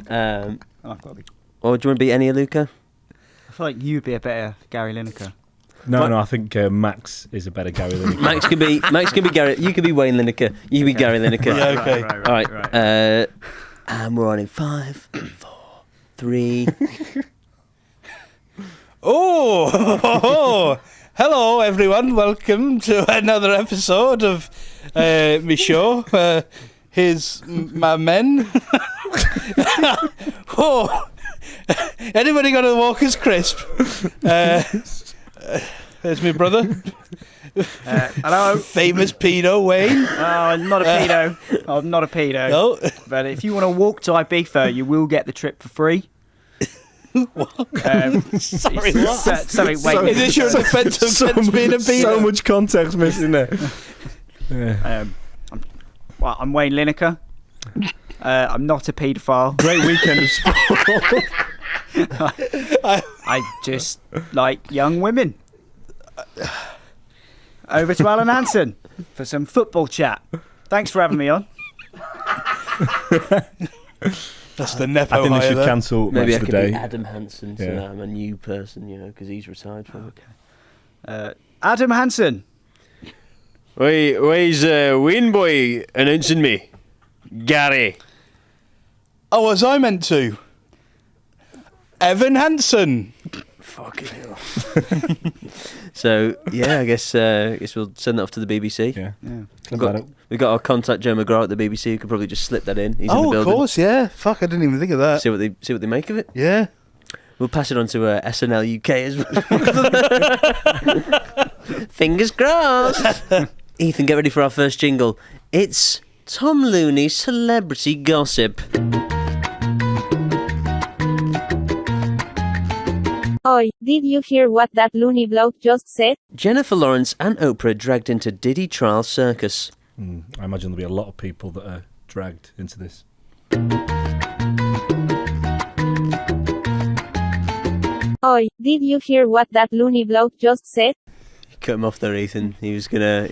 I've got to be. Or do you want to be Ennio Luca? I feel like you'd be a better Gary Lineker. No, I think Max is a better Gary Lineker. Max could be Gary. You could be Wayne Lineker. You could be Gary Lineker. Yeah, okay. All right. And we're on in 5, 4, 3. Oh, hello everyone. Welcome to another episode of my show. Here's my men. Oh, anybody got a Walker's crisp? There's my brother. Hello. Famous pedo, Wayne. Oh, I'm not a pedo. I'm not a pedo. No. But if you want to walk to Ibiza, you will get the trip for free. Sorry, what? Something. Wait. Is this your defense of being a pedo? So much context missing there. Yeah. I'm Wayne Lineker. I'm not a paedophile. Great weekend of sport. I just like young women. Over to Alan Hansen for some football chat. Thanks for having me on. That's the Nepo I think they hire should there. cancel Maybe Match I of could the be Day. Adam Hansen, so that I'm a new person, because he's retired from it. Adam Hansen. Where's Wayne boy announcing me? Gary. Oh, was I meant to? Evan Hansen. Fucking hell. So, I guess we'll send that off to the BBC. Yeah. We've got our contact Joe McGraw at the BBC who could probably just slip that in. He's in the building. Of course, yeah. Fuck, I didn't even think of that. See what they make of it. Yeah. We'll pass it on to SNL UK as well. Fingers crossed. Ethan, get ready for our first jingle. It's Tom Looney's Celebrity Gossip. Oi, did you hear what that loony bloke just said? Jennifer Lawrence and Oprah dragged into Diddy trial circus. I imagine there'll be a lot of people that are dragged into this. Oi, did you hear what that loony bloke just said? Cut him off there, Ethan. He was gonna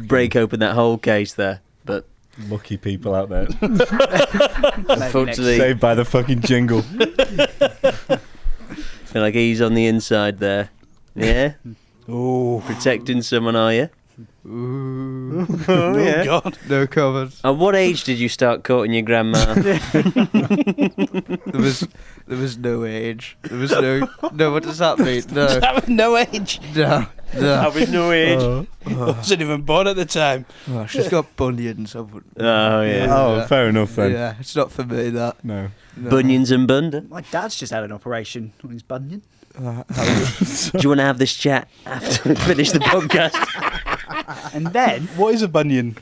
break open that whole case there, but Lucky people out there. unfortunately, Saved by the fucking jingle. feel like he's on the inside there. Yeah, Oh, protecting someone, are you? oh God. No comment. At what age did you start courting your grandma? There was no age. There was no. What does that mean? No. No age. No. was no age. I wasn't even born at the time. Oh, she's got bunions. I wouldn't. Oh yeah. Oh, fair enough then. Yeah, it's not for me that. No. No. Bunions and bunda. My dad's just had an operation on his bunion. Do you want to have this chat after we finish the podcast? And then What is a bunion?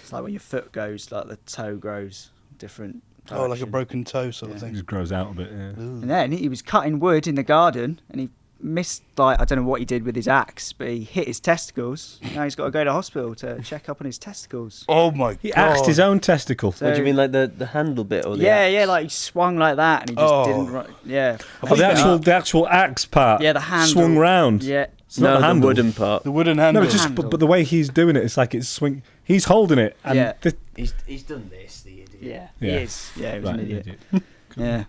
it's like when your foot goes, like the toe grows different. Oh, like a direction. broken toe sort of It thing. just grows out a bit, yeah. And then he was cutting wood in the garden, and he missed, like, I don't know what he did with his axe, but he hit his testicles. Now he's got to go to hospital to check up on his testicles. Oh my He God. axed his own testicle. So- What do you mean, like the handle bit or the Yeah, axe? yeah, like he swung like that, and he just Oh. didn't. Yeah. Oh, the actual axe part. Yeah, the handle. swung round. Yeah. It's not No, the the handle. wooden part. The wooden No, handle. it's just handle. but the way he's doing it, it's like it's swing. He's holding it, and Yeah. He's done this, the idiot. Yeah. Yeah. He is. Yeah, he was Right, an idiot. idiot. Yeah.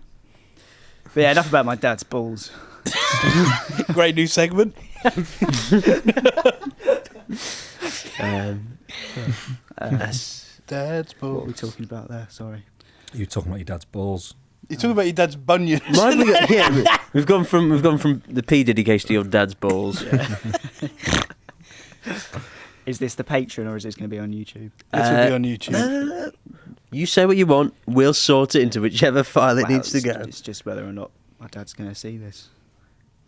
But yeah, enough about my dad's balls. Great new segment. That's Dad's What are we balls. talking about there? Sorry. You're talking about your dad's balls. You're talking about your dad's bunions. Why have we got, we've gone from the P Diddy case to your dad's balls. Is this the Patreon or is this going to be on YouTube? This will be on YouTube. You say what you want, we'll sort it into whichever file it Well, needs to it's- go. It's just whether or not my dad's going to see this.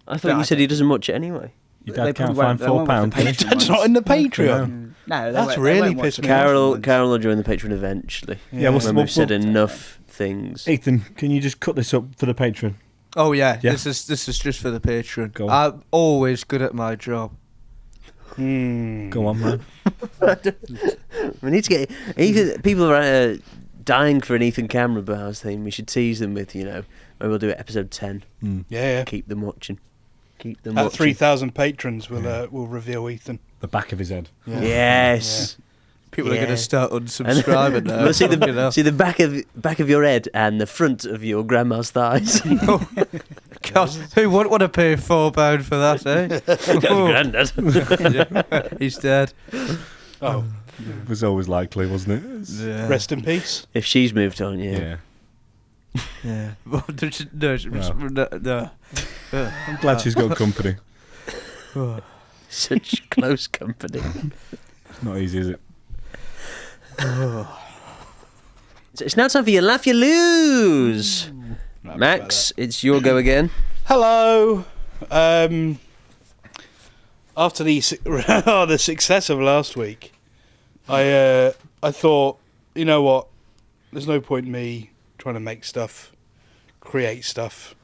I thought you said he doesn't watch it anyway. Your They dad can't probably find won't- they won't £4. watch the can he? Patreon Dad's not ones. in the Patreon. No, they That's won't- really they won't watch pissed the me Patreon Carol ones. will join the Patreon eventually. Yeah, When we've said enough things. Ethan, can you just cut this up for the Patreon? Oh yeah, Yeah. this is just for the Patreon. Go on. I'm always good at my job. Go on, man. We need to get Ethan. People are dying for an Ethan Camera Bars thing. We should tease them with, maybe we'll do it episode 10. Yeah. Keep them watching. Keep them At watching. 3,000 patrons, we'll reveal Ethan. The back of his head. Yeah. Yes. People are Yeah. going to start unsubscribing now. We'll see you know. see the back of your head and the front of your grandma's thighs. God, who wouldn't want to pay £4 for that, Grandad. He's dead. Oh, It was always likely, wasn't it? Yeah. rest in peace. If she's moved on, yeah. Yeah. Well, no. I'm glad she's got company. Such close company. It's not easy, is it? So it's now time for your laugh, you lose. Max, it's your go again. Hello. after the success of last week, I thought, you know what? There's no point in me trying to make stuff, create stuff.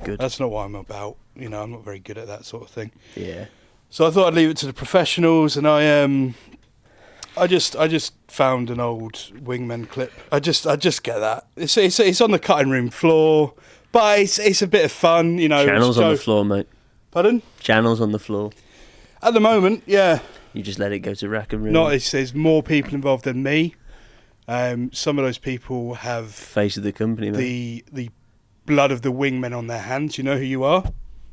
Good. That's not what I'm about. You know, I'm not very good at that sort of thing. Yeah. So I thought I'd leave it to the professionals, and I just found an old Wingmen clip. I just get that. It's on the cutting room floor, but it's a bit of fun, you know. Channels on the floor, mate. Pardon? Channels on the floor. At the moment, yeah. You just let it go to rack and room. There's more people involved than me. Some of those people have Face of the company, mate. the blood of the Wingmen on their hands. You know who you are?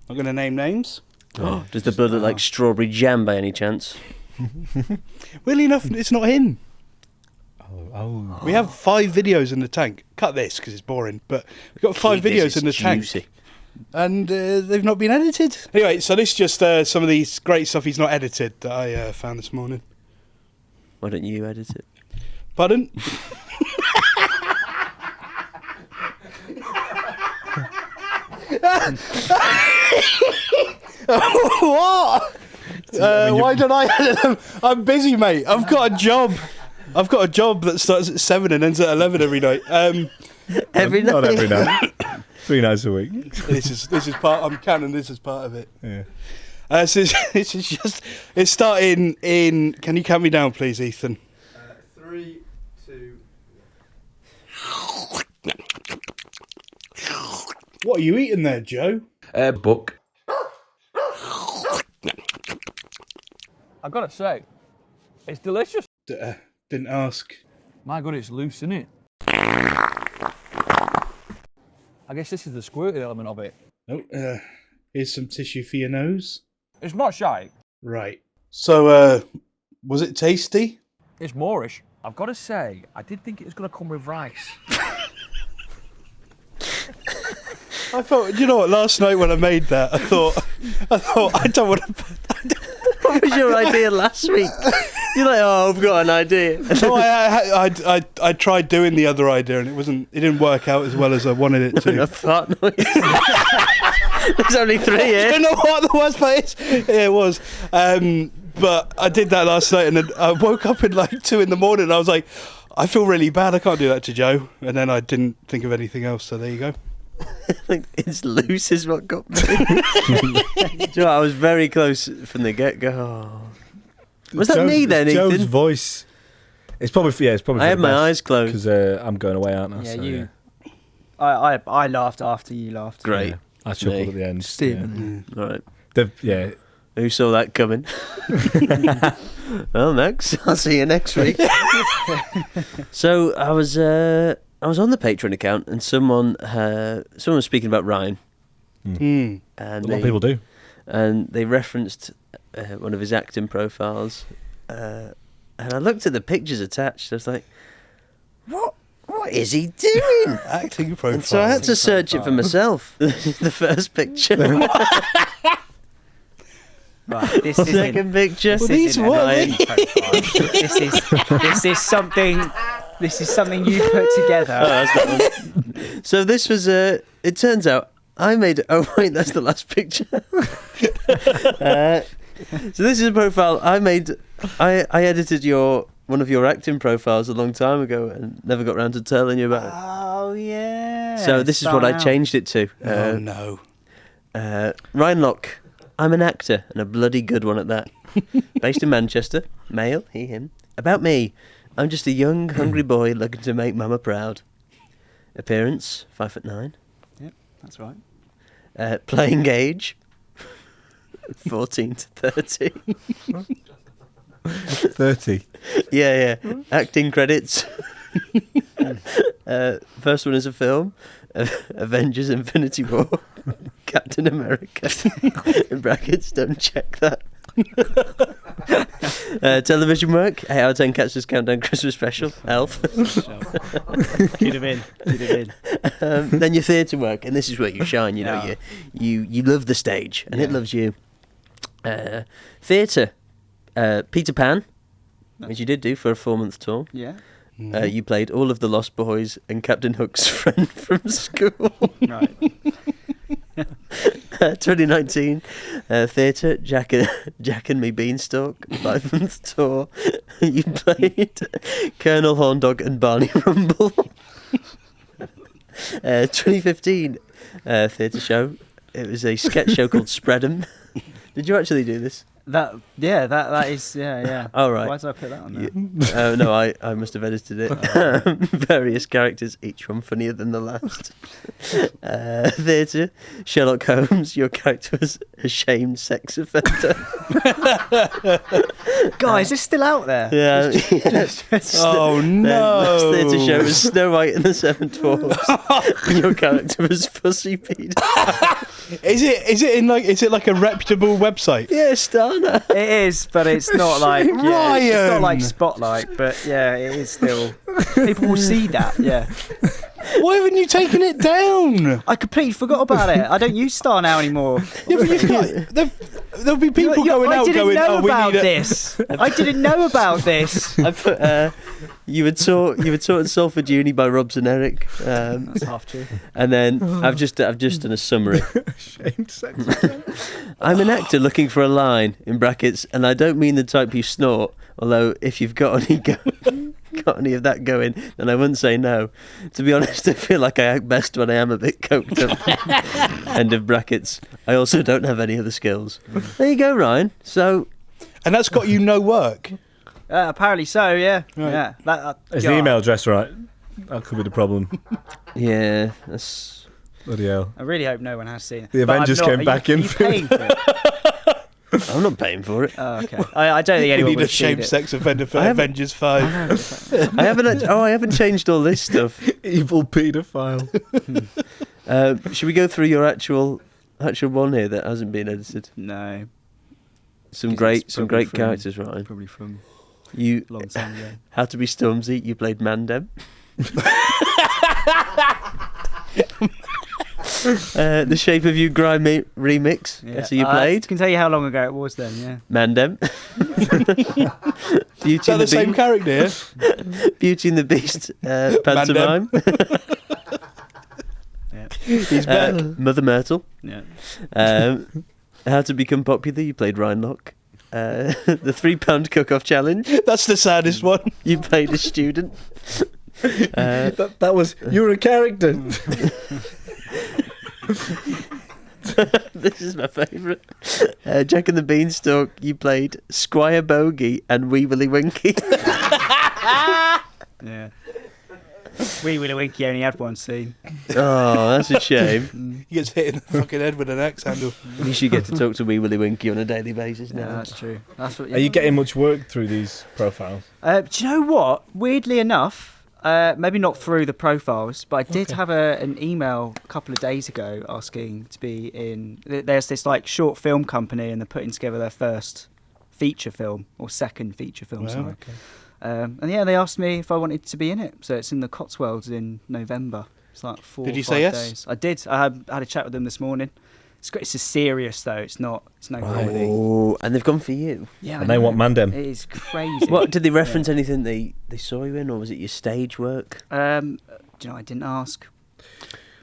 I'm going to name names. Does the blood look like strawberry jam by any chance? Weirdly enough, it's not him. Oh. We have 5 videos in the tank. Cut this because it's boring. But we've got 5 Keep this, videos in the it's tank. juicy. And they've not been edited. Anyway, so this is just some of these great stuff he's not edited that I found this morning. Why don't you edit it? Pardon? What? Why don't I edit them? I'm busy, mate. I've got a job. That starts at 7 and ends at 11 every night. Every night? Not every night. 3 nights a week. This is part. I'm counting this as part of it. Yeah. So this is just. It's starting in. Can you count me down, please, Ethan? 3, 2. What are you eating there, Joe? Book. I gotta say, it's delicious. Didn't ask. My God, it's loose, isn't it? I guess this is the squirty element of it. Oh, here's some tissue for your nose. It's not shy. Right. So, was it tasty? It's Moorish. I've got to say, I did think it was going to come with rice. I thought, you know what? Last night when I made that, I thought, I don't want to. What was your idea last week? You're like, oh, I've got an idea. No, I tried doing the other idea and it didn't work out as well as I wanted it to. A fart noise. There's only 3 here. I don't know what the worst part is. Yeah, it was. But I did that last night and then I woke up at like 2 a.m. and I was like, I feel really bad. I can't do that to Joe. And then I didn't think of anything else. So there you go. It's loose is what got me. Do you know, I was very close from the get-go. Oh. Was that me then, Joe's Ethan? voice. It's probably I had my eyes closed. because I'm going away, aren't I? Yeah, So, you. I laughed after you laughed. Great. Yeah, I chuckled at the end. Stephen. All right. Yeah. Who saw that coming? Well, Max, I'll see you next week. So I was on the Patreon account and someone was speaking about Ryan. Mm. And A lot of people do. And they referenced one of his acting profiles. And I looked at the pictures attached. I was like, what is he doing? Acting profile. And so I had to search it for myself. The first picture. Right, this isn't. Second picture. This isn't an acting profile. This is something. This is something you put together. Oh, that's that one. So this was it turns out I made. Oh wait, that's the last picture. So this is a profile I made. I edited one of your acting profiles a long time ago and never got around to telling you about it. Oh yeah. So this is what I changed it to. Oh no. Ryan Locke. I'm an actor and a bloody good one at that. Based in Manchester, male, he, him. About me. I'm just a young, hungry boy looking to make mama proud. Appearance, 5'9". Yep, that's right. Playing age, 14 to 30. 30. Yeah. Acting credits. First one is a film, Avengers: Infinity War, Captain America. In brackets, don't check that. Television work, 8 out of 10 Catch This Countdown Christmas Special, Elf. Could have been. Then your theatre work, and this is where you shine. You know, you love the stage, and it loves you. Theatre, Peter Pan, which you did do for a 4-month tour. Yeah. You played all of the Lost Boys and Captain Hook's friend from school. Right. 2019 theatre, Jack and Me Beanstalk, 5-month tour. You played Colonel Horndog and Barney Rumble. 2015 theatre show. It was a sketch show called Spread 'em. Did you actually do this? That is yeah. Oh, right. Why did I put that on there? No, I must have edited it. Various characters, each one funnier than the last. Theatre, Sherlock Holmes. Your character was a shamed sex offender. Guys, is this still out there? Yeah. Oh no! Last theatre show was Snow White and the Seven Dwarfs. Your character was Pussy Pete. Is it like a reputable website? Yeah, Starner. It is, but it's not like it's Ryan! not like Spotlight, but yeah, it is still. People will see that. Yeah, Why haven't you taken it down? I completely forgot about it. I don't use Star now anymore. Yeah, but there'll be people going out going, I didn't know about we need this. I didn't know about this. I put you were taught at Salford Uni by Robs and Eric. That's half true. And then I've just done a summary. Shamed sex. I'm an actor looking for a line in brackets, and I don't mean the type you snort. Although if you've got any of that going, then I wouldn't say no. To be honest, I feel like I act best when I am a bit coked up. End of brackets. I also don't have any other skills. There you go, Ryan. So, And that's got you no work. Apparently so. Yeah. Right. Yeah. Is the email address right? That could be the problem. yeah, that's. Bloody hell. I really hope no one has seen it. The But I'm Avengers not- came back in Are you for it. paying for it? I'm not paying for it. Oh, okay. I don't think You anyone need would a have seen shamed it. sex offender for I haven't- Avengers 5. I haven't changed all this stuff. Evil paedophile. Should we go through your actual one here that hasn't been edited? No, Some 'Cause great it's probably from- characters, Ryan. probably from You a long time ago. How to Be Stormzy. You played Mandem. The Shape of You Grime remix. Yeah. So you I played can tell you how long ago it was then. Yeah. Mandem. Is Beauty that and the the same Beast. character here? Beauty and the Beast. Pantomime. Yeah. He's back. Mother Myrtle. Yeah. How to Become Popular. You played Ryan Locke. The £3 Cook-Off Challenge. That's the saddest one. You played a student. That was you were a character. This is my favourite. Jack and the Beanstalk. You played Squire Bogey and Wee Willie Winky. Yeah. Wee Willie Winky only had one scene. Oh, that's a shame. He gets hit in the fucking head with an axe handle. You should get to talk to Wee Willie Winky on a daily basis Yeah, now. that's true. That's what. Are you getting much work through these profiles? Do you know what? Weirdly enough, maybe not through the profiles, but I did have an email a couple of days ago asking to be in. There's this like short film company, and they're putting together their first feature film or second feature film. Wow, Sorry. okay. And yeah, they asked me if I wanted to be in it. So it's in the Cotswolds in November. It's like 4 Did or you 5 say yes? days. I did. I had a chat with them this morning. It's great. It's a serious though. It's no comedy. Oh, and they've gone for you. Yeah, I And they know. want Mandem. It is crazy. What did they reference? Anything they saw you in, or was it your stage work? Do you know? I didn't ask.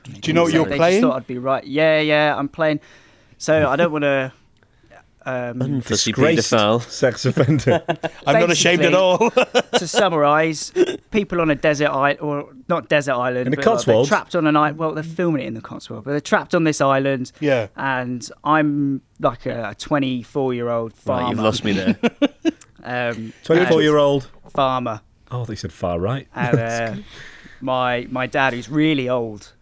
Do you know what you're They playing? just thought I'd be right. Yeah, I'm playing. So I don't want to. Unfussy Disgraced paedophile. sex offender. I'm not ashamed at all. To summarise, people on a desert island, or not desert island, In the but like, they're Cotswolds? trapped on an island. Well, they're filming it in the Cotswolds, but they're trapped on this island. Yeah. And I'm like a 24-year-old farmer. Right, you've lost me there. 24-year-old. farmer. Oh, they said far right. And my dad, who's really old,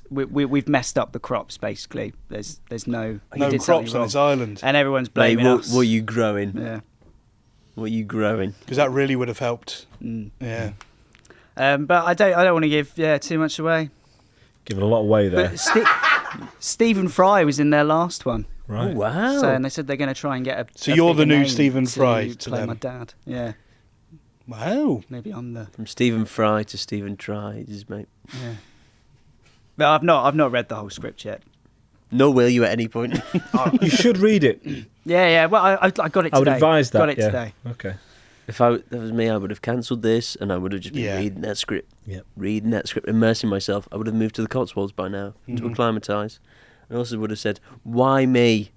we've messed up the crops. Basically, there's no No did crops something on wrong. this island. and everyone's Mate, blaming us. what are you growing? Yeah. What are you growing? Because that really would have helped. Mm. Yeah. But I don't want to give too much away. Giving a lot away there. But Stephen Fry was in their last one. Right. Oh, wow. So, and they said they're going to try and get a. So a you're the bigger new name Stephen Fry to play them. my dad. Yeah, Wow. maybe I'm the. From Stephen Fry to Stephen Tries, mate. Yeah. But I've not read the whole script yet. Nor will you at any point. You should read it. Yeah. Well, I got it today. I would advise that. Got it yeah. today. Okay. If that was me, I would have cancelled this, and I would have just been Yeah. reading that script. Yep. Reading that script, immersing myself. I would have moved to the Cotswolds by now to Mhm. acclimatise. I also would have said, why me?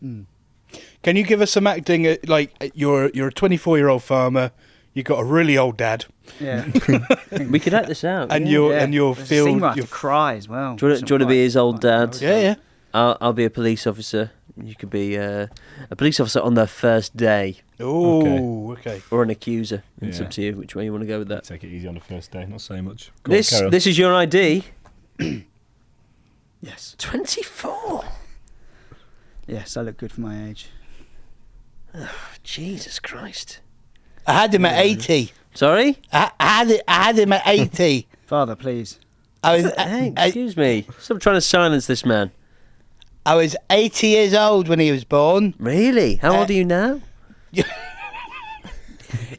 Can you give us some acting? Like you're a 24-year-old farmer. You've got a really old dad, Yeah. We could act this out. and yeah. you'll feel. Seem like to cry as well. Do you want to be his old dad? Yeah. I'll be a police officer. You could be a police officer on their first day, Oh, okay. or an accuser. It's Yeah. up to you which way you want to go with that. Take it easy on the first day, not say much. Go on, This Carol. is your ID. Yes. 24. Yes, I look good for my age. Jesus Christ. I had him at 80. Sorry? I had him at 80. Father, please. I was Hey, excuse me. Stop trying to silence this man. I was 80 years old when he was born. Really? How old are you now?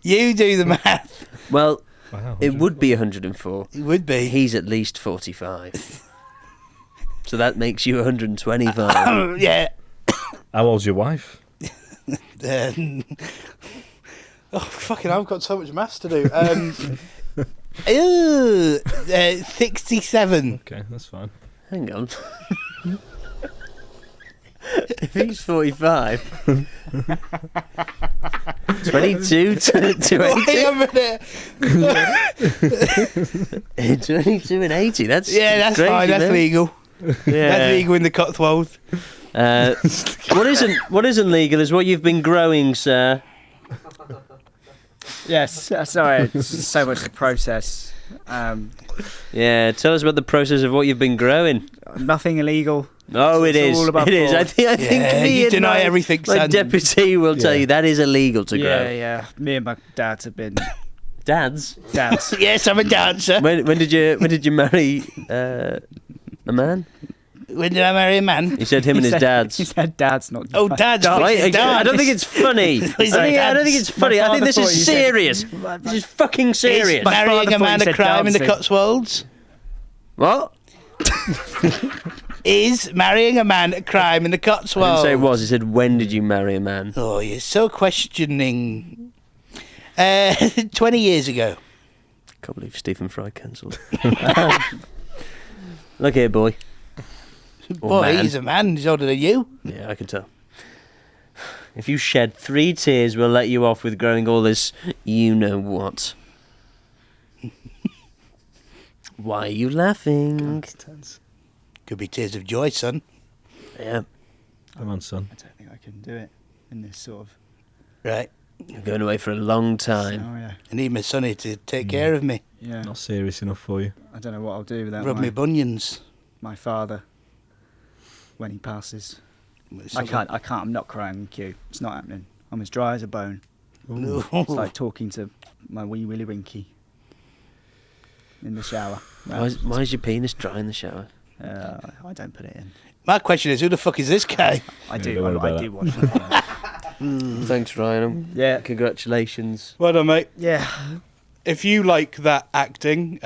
You do the math. Well, Wow, it would be 104. It would be. He's at least 45. So that makes you 125. Yeah. How old's your wife? Fucking! I've got so much maths to do. 67. Okay, that's fine. Hang on. If he's 45, 22 to Wait 80. a minute. 22 and 80. That's Yeah, that's crazy, fine. That's man. legal. Yeah. That's legal in the Cotswolds. What isn't legal is what you've been growing, sir. Yes, sorry, it's so much to process. Yeah, tell us about the process of what you've been growing. Nothing illegal. Oh, it It's is. all above It is. board. I think me you and deny my, everything, my son. deputy will tell you that is illegal to grow. Yeah. Me and my dads have been Dads. dads. Yes, I'm a dancer. When did you marry a man? When did I marry a man? He said him and his He dads. said dads, not Oh, dads. Right? fucking I don't dads. think it's funny. I don't think it's funny. I think this is serious. This is fucking serious. Is marrying father a thought man you a said crime in the dancing. Cotswolds? What? Is marrying a man a crime in the I didn't Cotswolds? say it was. He said, when did you marry a man? Oh, you're so questioning. 20 years ago. Can't believe Stephen Fry cancelled. Look here, boy. Or Boy, man. he's a man. He's older than you. Yeah, I can tell. If you shed 3 tears, we'll let you off with growing all this you-know-what. Why are you laughing? Could be tears of joy, son. Yeah, Come on, son. I don't think I can do it in this sort of Right. you're going away for a long time. scenario. I need my sonny to take care of me. Yeah, Not serious enough for you. I don't know what I'll do without Rub me bunions. my father when he passes. I can't. I'm not crying in queue. It's not happening. I'm as dry as a bone. It's like talking to my wee Willy Winky in the shower. Why is your penis dry in the shower? I don't put it in. My question is, who the fuck is this guy? I Yeah, do. don't worry I about do watch it. Thanks, Ryan. Yeah. Congratulations. Well done, mate. Yeah. If you like that acting,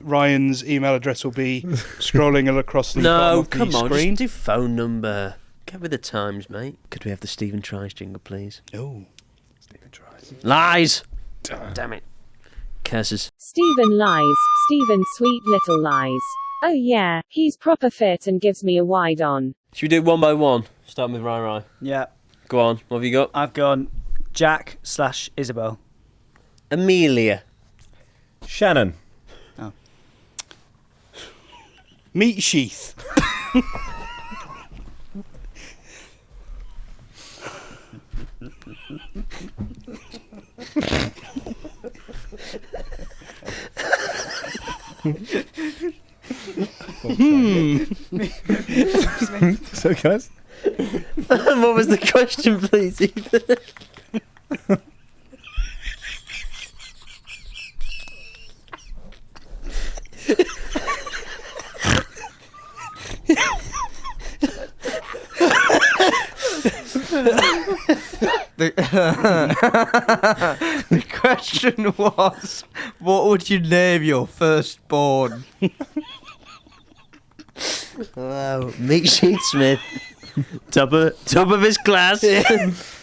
Ryan's email address will be scrolling across the bottom No, of the come on, screen. just do phone number. Get with the times, mate. Could we have the Stephen Tries jingle, please? Oh. Lies! Damn it. Curses. Stephen lies. Stephen sweet little lies. Oh yeah, he's proper fit and gives me a wide on. Should we do it one by one? Starting with Rai. Yeah. Go on, what have you got? I've gone Jack/Isabel. Amelia. Shannon. Meat sheath. So, guys. What was the question, please, Ethan? The question was, what would you name your firstborn? Wow, Meat Sheet Smith. top of his class.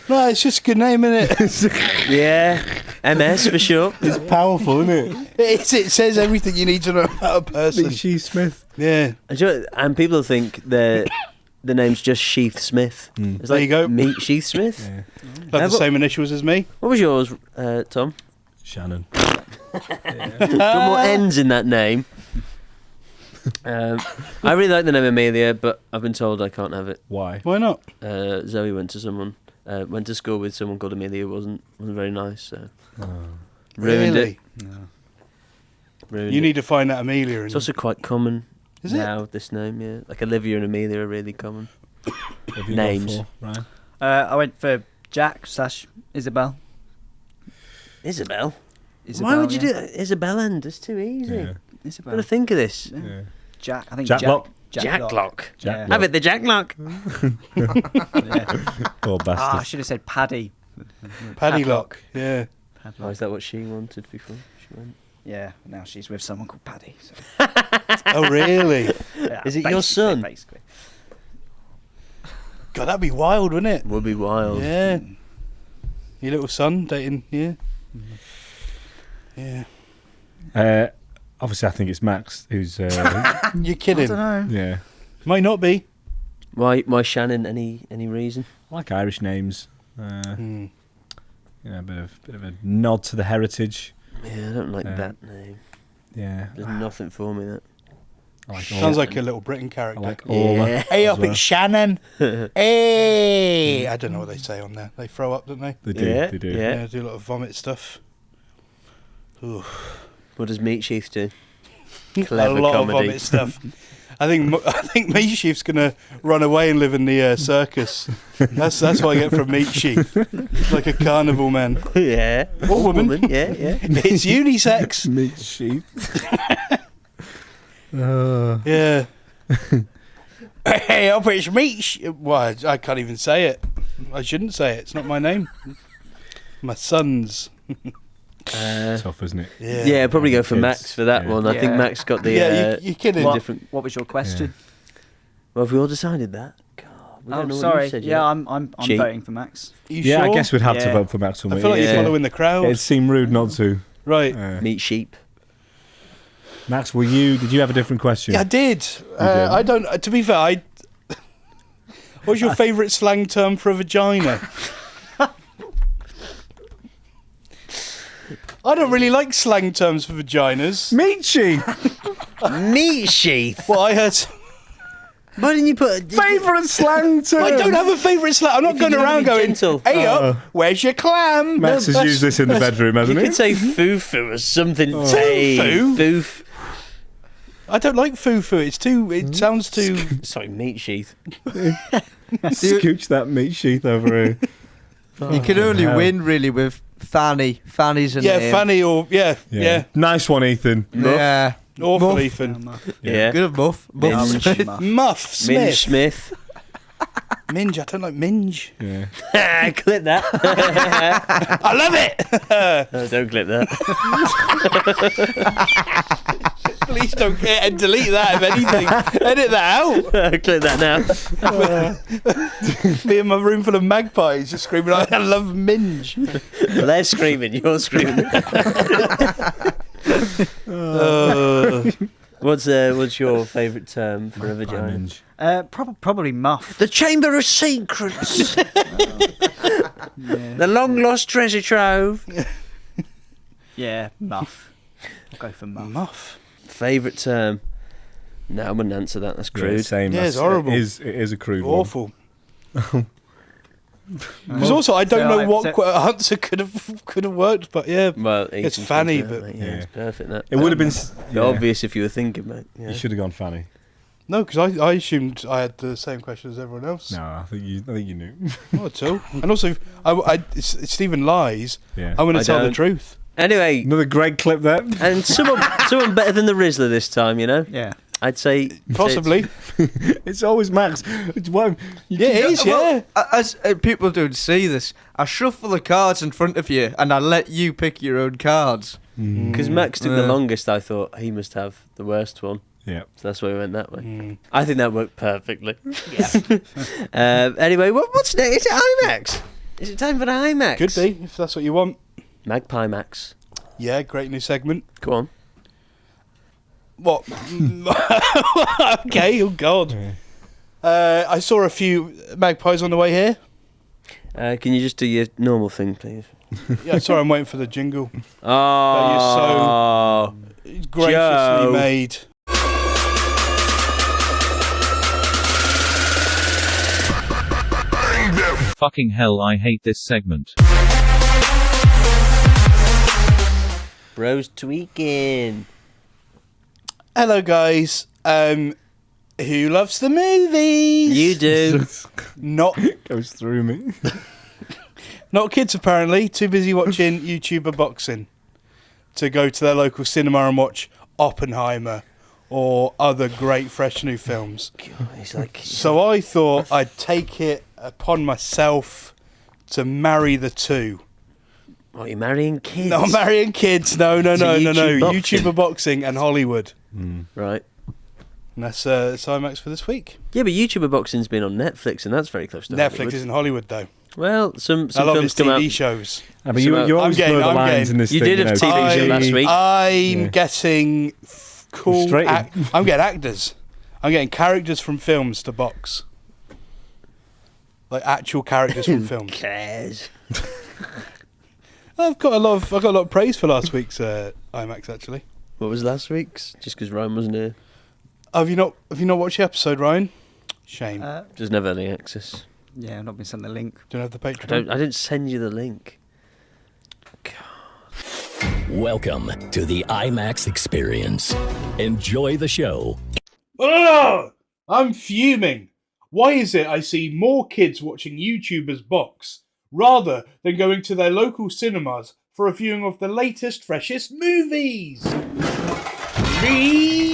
No, it's just a good name, isn't it? Yeah. MS for sure. It's powerful, isn't it? It says everything you need to know about a person. Sheath Smith. Yeah. And people think the name's just Sheath Smith. It's There you go. Meet Sheath Smith. Yeah. Have the same initials as me. What was yours, Tom? Shannon. Got more N's in that name. I really like the name Amelia, but I've been told I can't have it. Why? Why not? Zoe went to school with someone called Amelia who wasn't very nice, so ruined Really? it. Ruined You it. need to find that Amelia. It's also quite common Is it? now. This name, yeah, like Olivia and Amelia are really common. What have you Names. got for, Ryan? I went for Jack/Isabel. Isabel. Isabel, Why would you yeah. do that? Isabel End? It's too easy. Yeah. Isabel. Gotta think of this. Yeah. Jack. I think Jack Lock. Jack Lock. Jack Yeah. Have it, the Jack Lock. Yeah. Poor Ah, I bastard. should have said Paddy. Paddy Lock. Yeah. Oh, is that what she wanted before she went? Yeah. Now she's with someone called Paddy. So. Oh, really? Yeah, Is it your basically, son? Basically. God, that'd be wild, wouldn't it? Would be wild. Yeah. Your little son dating, yeah. Yeah. Obviously, I think it's Max who's. You're I kidding. don't know. Yeah. Might not be. Why Shannon? Any reason? I like Irish names. Hmm. You know, a bit of a nod to the heritage. Yeah, I don't like that name. Yeah. There's nothing for me that. I like Sounds like a Little Britain I character. like Orla. Yeah. Hey as up, well. it's Shannon. Hey. I don't know what they say on there. They throw up, don't they? They do. Yeah, They do. yeah. Yeah, do a lot of vomit stuff. Ooh. What does Meat Sheath do? A Clever lot comedy. of vomit stuff. I think Meat Sheaf's gonna run away and live in the circus. That's what I get from Meat Sheaf. It's like a carnival man. Yeah. Or woman. Yeah, yeah. It's unisex. Meat sheep. Yeah. Hey up, it's Meat. Why? I can't even say it. I shouldn't say it. It's not my name. My son's. Tough, isn't it? Yeah. Yeah, probably go for Kids. Max for that Yeah. one. I think Yeah. Max got the Yeah, you're kidding. different. What was your question? Well, have we all decided that? God, we don't know what sorry. you said Yeah, yet. I'm Cheap. voting for Max. You Yeah, sure? I guess we'd have to Yeah. vote for Max. I feel like Yeah. you're following the crowd. It'd seem rude not to. Right. Meat sheep. Max, did you have a different question? Yeah, I did. did? I don't. To be fair, what's your favourite slang term for a vagina? I don't really like slang terms for vaginas. Meat sheep. Meat sheath. Well, I heard. Why didn't you put Favourite slang term. I don't have a favourite slang. I'm not If going you're gonna around be going, gentle. "Hey up, where's your clam?" Max has used this in the bedroom, You hasn't could he? say foo-foo or something. Foo-foo? Foof. I don't like foo-foo. It's too. It sounds too. Sorry, meat sheath. Scooch that meat sheath over here. You can only hell. win really with Fanny. Fanny's a Yeah, name. Fanny or yeah. Nice one, Ethan. Yeah. Awful, Muff. Ethan. Yeah. Good of Muff. Muff Minge. Smith. Muff Smith. Minge Smith. Minge. I don't like minge. Yeah. Clip that. I love it. No, don't clip that. Please don't get and delete that. If anything, edit that out. Clip that now. Me in my room full of magpies just screaming, "I love minge." They're screaming. You're screaming. What's your favourite term for a vagina? Probably muff. The Chamber of Secrets. The long lost treasure trove. Yeah, muff. I'll go for muff. Muff. Favourite term? No, I wouldn't answer that. That's Yeah, crude. same. Yeah, it's That's- horrible. It is a crude one. Awful. Because also I don't know what answer could have worked, but yeah, Well, It's Ethan Fanny, said that, but- mate. Yeah. It's perfect. That. It would have been obvious if you were thinking, mate. Yeah. You should have gone Fanny. no, because I assumed I had the same question as everyone else. No, I think you knew. Not at all. And also, it's Stephen lies. Yeah. I'm going I to tell the don't. truth. Anyway, Another Greg clip there. and someone better than the Rizzler this time, you know. Yeah. I'd say Possibly. It's always Max. Why? Yeah, it is. Yeah. Well, as people don't see this, I shuffle the cards in front of you and I let you pick your own cards. because Max took the longest. I thought he must have the worst one. Yeah. So that's why we went that way. Mm. I think that worked perfectly. Anyway, what's next? Is it IMAX? Is it time for the IMAX? Could be if that's what you want. Magpie Max. Yeah, great new segment. Go on. What? Okay, oh God. I saw a few magpies on the way here. Can you just do your normal thing, please? Yeah, sorry, I'm waiting for the jingle. Oh, That you're so graciously Joe. made. Fucking hell, I hate this segment. Bro's tweaking. Hello, guys. Who loves the movies? You do. Not Goes through me. Not kids, apparently. Too busy watching YouTuber boxing to go to their local cinema and watch Oppenheimer or other great, fresh new films. God, he's like. So I thought I'd take it upon myself to marry the two. What, you're marrying kids? Not marrying kids. No. YouTube boxing. YouTuber boxing and Hollywood. Right. And that's IMAX for this week. Yeah, but YouTuber boxing's been on Netflix, and that's very close to Netflix Hollywood. isn't Hollywood, though. Well, some I love films his come TV out. shows. I mean, you always I'm blur the getting- lines in this You thing. did have know, TV show last week. I'm getting cool. Frustrating. I'm getting actors. I'm getting characters from films to box. Like actual characters from films. Cares. I've got a lot of praise for last week's IMAX actually. What was last week's? Just because Ryan wasn't here. Have you not watched the episode, Ryan? Shame. Just never had any access. Yeah, I've not been sent the link. Don't have the Patreon. I didn't send you the link. Welcome to the IMAX experience. Enjoy the show. Oh, I'm fuming. Why is it I see more kids watching YouTubers box rather than going to their local cinemas for a viewing of the latest, freshest movies? Me!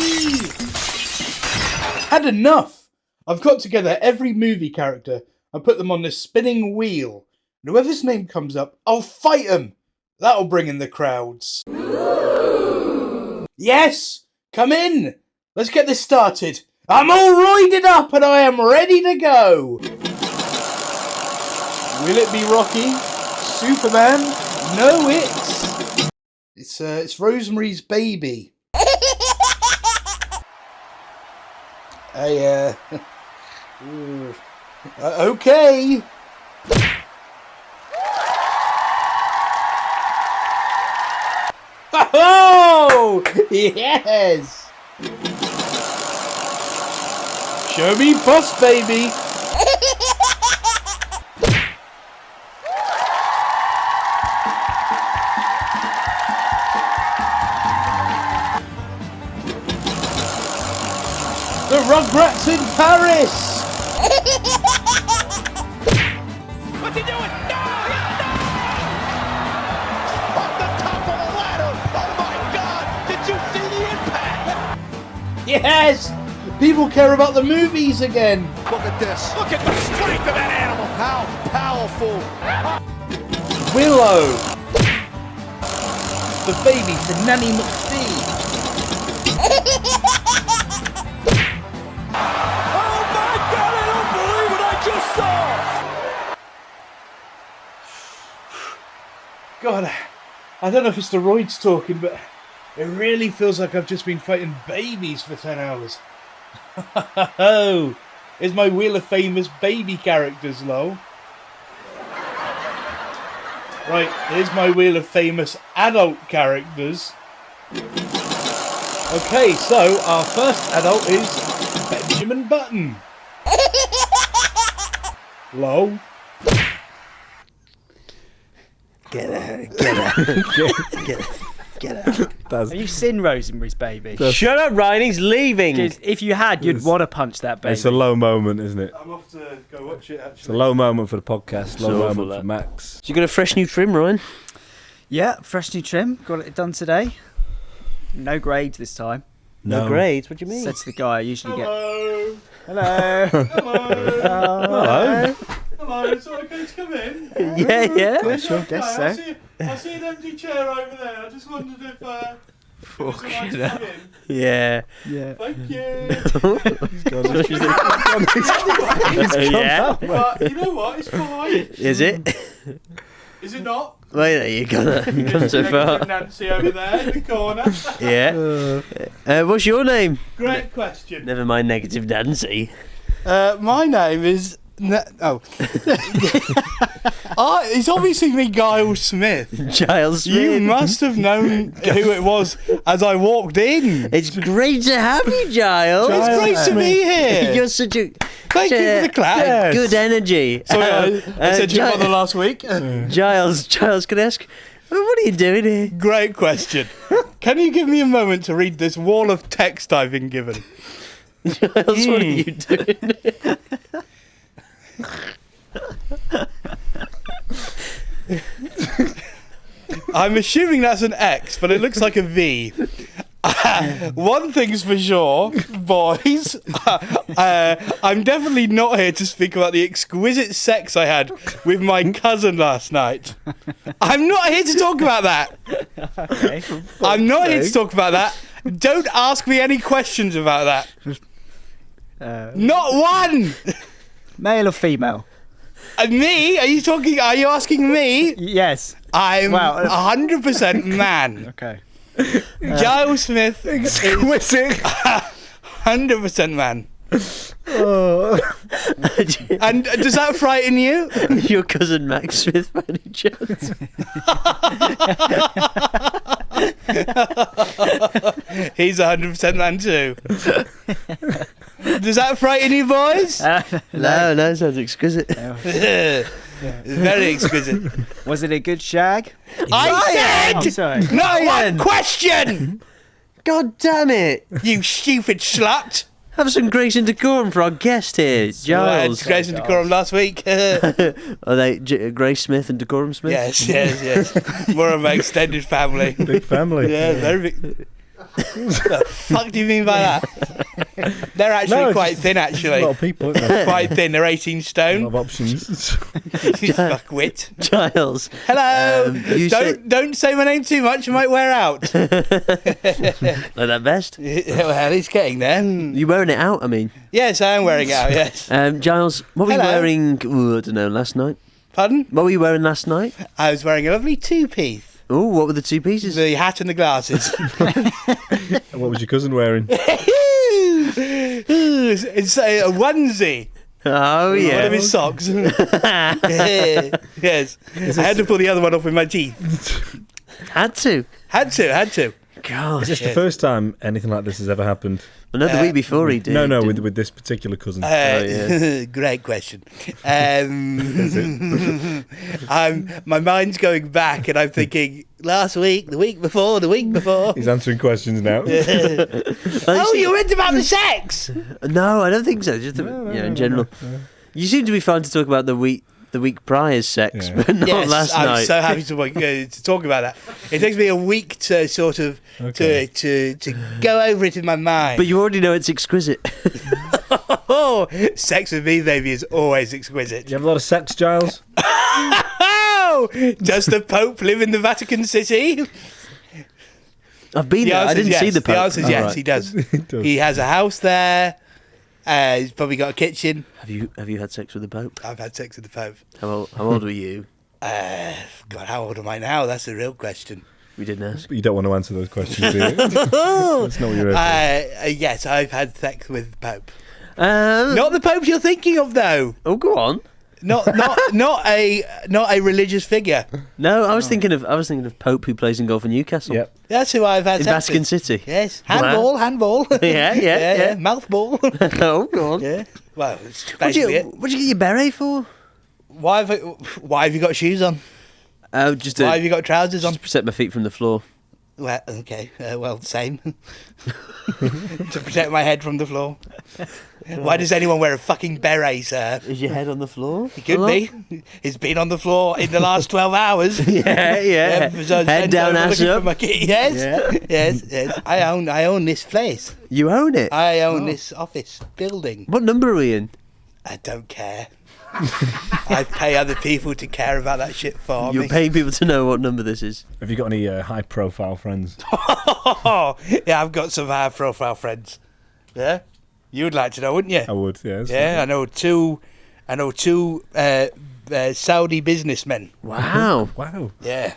Had enough. I've got together every movie character and put them on this spinning wheel. And whoever's name comes up, I'll fight them. That'll bring in the crowds. Yes! Come in! Let's get this started. I'm all roided up and I am ready to go. Will it be Rocky? Superman? No, it's Rosemary's Baby. Okay. Oh, yes. Show me Boss Baby. The Rugrats in Paris. What's he doing? No! Off the top of the ladder! Oh my God! Did you see the impact? Yes! People care about the movies again. Look at this! Look at the strength of that animal! How powerful! Willow. The baby from Nanny McPhee. Oh my God! I don't believe what I just saw! God, I don't know if it's the roids talking, but it really feels like I've just been fighting babies for 10 hours. Oh, is my Wheel of Famous baby characters, lol. Right, here's my Wheel of Famous adult characters. Okay, so our first adult is Benjamin Button. Lol. Get out. Have you seen Rosemary's Baby? Shut up, Ryan. He's leaving. 'Cause if you had, you'd want to punch that baby. It's a low moment, isn't it? I'm off to go watch it, actually. It's a low moment for the podcast, So low awful, moment for that. Max. So you got a fresh new trim, Ryan? Yeah, fresh new trim. Got it done today. No grades this time. No grades. What do you mean? Said to the guy I usually get. Hello. Hello. Hello. Hello, it's all okay to come in? Yeah. Sure, guess so. I see an empty chair over there. I just wondered if Fucking hell. Yeah. Yeah. Thank you. Yeah. But you know what? It's fine. Is it? Is it not? Wait, there you gone so far. Nancy over there in the corner. Yeah. What's your name? Great question. Never mind negative Nancy. My name is... it's obviously me, Giles Smith. Giles Smith. You must have known who it was as I walked in. It's great to have you, Giles. It's great to be here. You're such a... Thank you for the clap. Yes. Good energy. Sorry, I said to your mother last week. Giles, can I ask, what are you doing here? Great question. Can you give me a moment to read this wall of text I've been given? Giles, what are you doing? I'm assuming that's an X, but it looks like a V. One thing's for sure, boys. I'm definitely not here to speak about the exquisite sex I had with my cousin last night. I'm not here to talk about that. Okay. I'm not here to talk about that. Don't ask me any questions about that. Not one. Male or female? Me? Are you asking me? Yes. I'm 100% man. Okay. Giles Smith Exquisite. 100% man. And does that frighten you? Your cousin Max Smith, by any chance? He's 100% man too. Does that frighten you, boys? No, it sounds exquisite. Very exquisite. Was it a good shag? I I'm said sorry. not one question. God damn it! You stupid slut. Have some grace and decorum for our guest here, Giles. Grace and decorum last week. Are they Grace Smith and Decorum Smith? Yes. More of my extended family. Big family. Yeah, very big. What the fuck do you mean by that? They're actually quite thin, actually. A lot of people, isn't there? Quite thin. They're 18 A stone. lot of options. You fuckwit. Giles. Hello. Don't say my name too much. It might wear out. Like that vest? Well, it's getting there. You wearing it out, I mean? Yes, I am wearing it out, yes. Giles, what were you Hello. wearing, I don't know, last night? Pardon? What were you wearing last night? I was wearing a lovely two-piece. Oh, what were the two pieces? The hat and the glasses. What was your cousin wearing? It's a onesie. Oh, yeah. One of his socks. Yes. I had to pull the other one off with my teeth. Had to. Had to. God. Is this the first time anything like this has ever happened? Well, no, the week before he did. No, with this particular cousin. yeah. Great question. My mind's going back and I'm thinking, last week, the week before. He's answering questions now. Oh, you went about the sex? No, I don't think so. Just in general. No. You seem to be fine to talk about the week prior's sex, Yeah. but not Yes, last I'm night. so happy to talk about that. It takes me a week to sort of to go over it in my mind. But you already know it's exquisite. Oh, sex with me, baby, is always exquisite. Do you have a lot of sex, Giles? Oh, does the Pope live in the Vatican City? I've been there. I didn't see the Pope. The answer is yes, right. he does. He does. He has a house there. He's probably got a kitchen. Have you had sex with the Pope? I've had sex with the Pope. How old were you? God, how old am I now? That's the real question. We didn't ask. But you don't want to answer those questions, do you? That's not what you're here for. Yes, I've had sex with the Pope. Not Not the Pope you're thinking of, though. Oh, go on. Not a religious figure. No, I was thinking of Pope who plays in golf in Newcastle. Yep. That's who I've had In sex Vatican with. City. Yes, Wow. handball. Yeah. Mouth ball. Oh, go on. Yeah. Well, it's What'd basically you it. get your beret for? Why have you got shoes on? Just Why have to you got trousers on? protect my feet from the floor. Well, okay. Same. To protect my head from the floor. Why does anyone wear a fucking beret, sir? Is your head on the floor? It could be. It's been on the floor in the last 12 hours. Yeah. So Head down, ass looking for up. my key. Yes. I own this place. You own it. I own this office building. What number are we in? I don't care. I pay other people to care about that shit for You're me. paying people to know what number this is. Have you got any high-profile friends? Yeah, I've got some high-profile friends. Yeah, you would like to know, wouldn't you? I would, yes. Yeah, I know two and there were two Saudi businessmen. Wow. Wow. Yeah.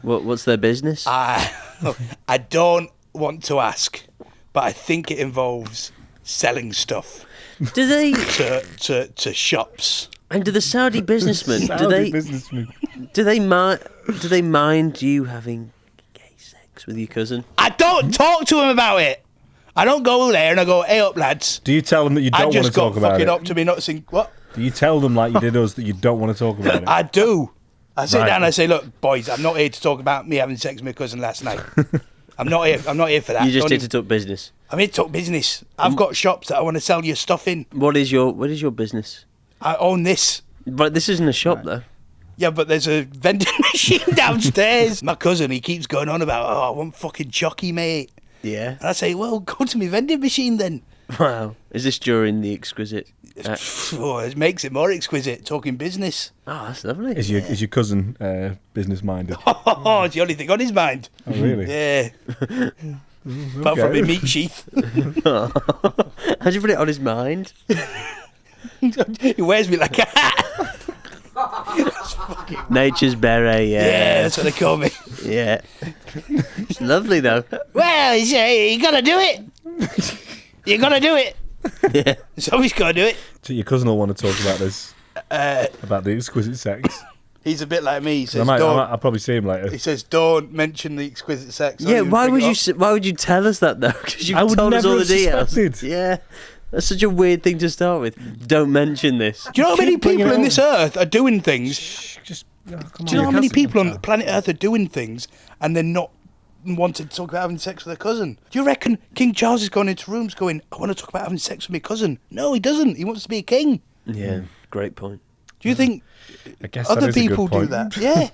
What's their business? I don't want to ask, but I think it involves selling stuff Do they? to shops. And do the Saudi businessmen? Do they mind you having gay sex with your cousin? I don't talk to him about it. I don't go there and I go, "Hey up, lads." Do you tell them that you don't want to talk about it? I just got fucking up to me not saying what. Do you tell them like you did us that you don't want to talk about it? I do. I sit Right. down and I say, "Look, boys, I'm not here to talk about me having sex with my cousin last night. I'm not here for that." You just Don't here even- to talk business. I'm here to talk business. I've got shops that I want to sell your stuff in. What is your business? I own this. But this isn't a shop though. Yeah, but there's a vending machine downstairs. My cousin, he keeps going on about, "Oh, I want fucking chocky, mate." Yeah. And I say, "Well, go to my vending machine then." Wow. Is this during the exquisite act? Oh, it makes it more exquisite, talking business. Oh, that's lovely. Is your cousin business minded? Oh, it's the only thing on his mind. Oh, really? Yeah. Apart from a meat sheath. How'd you put it on his mind? He wears me like a hat. Nature's beret, yeah. Yeah, that's what they call me. Yeah. It's lovely though. Well, you gotta do it. You gotta do it. Yeah. Somebody's gotta do it. So your cousin will want to talk about this, about the exquisite sex. He's a bit like me. He says, I'll probably see him later. He says, "Don't mention the exquisite sex." Yeah, why would you tell us that though? Because you've told us all the details. Yeah. That's such a weird thing to start with. Don't mention this. Do you know how many people on this earth are doing things? Do you know how many people on planet Earth are doing things and they're not wanting to talk about having sex with their cousin? Do you reckon King Charles is going into rooms going, "I want to talk about having sex with my cousin"? No, he doesn't. He wants to be a king. Yeah, great point. Do you think I guess other that is a good people do point. that? Yeah.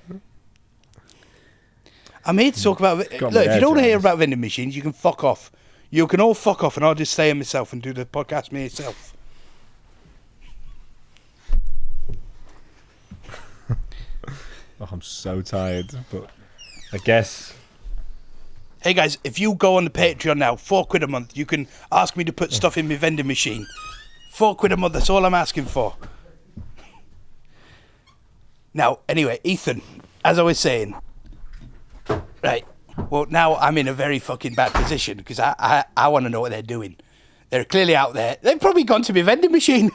I'm here to talk about... Look, if you don't want to hear about vending machines, you can fuck off. You can all fuck off and I'll just stay in myself and do the podcast myself. Oh, I'm so tired, but I guess... Hey guys, if you go on the Patreon now, £4 a month, you can ask me to put stuff in my vending machine. £4 a month, that's all I'm asking for. Now, anyway, Ethan, as I was saying, right, well, now I'm in a very fucking bad position because I want to know what they're doing. They're clearly out there. They've probably gone to my vending machine.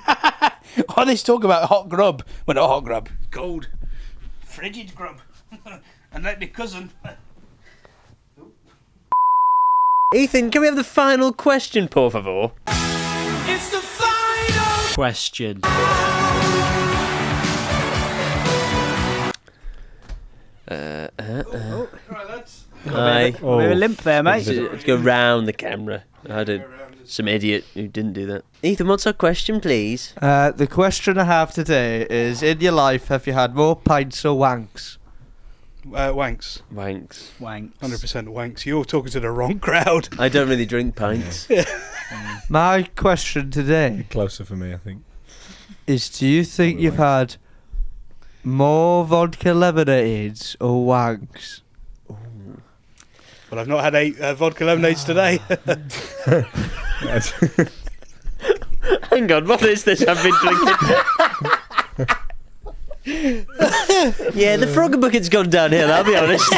Or they talk about hot grub. Well, not hot grub, cold, frigid grub. And like my cousin... Ethan, can we have the final question, por favor? It's the final Question. Right, lads. Aye. We were limp there, mate. Let's go round the camera. I had some idiot who didn't do that. Ethan, what's our question, please? The question I have today is: in your life, have you had more pints or wanks? Wanks. Wanks. 100% wanks. You're talking to the wrong crowd. I don't really drink pints. My question today Closer for me, I think. is: do you think you've had more vodka lemonades or wanks? Well, I've not had 8 vodka lemonades today. Hang on, what is this I've been drinking? Yeah, the frog bucket's gone downhill, I'll be honest.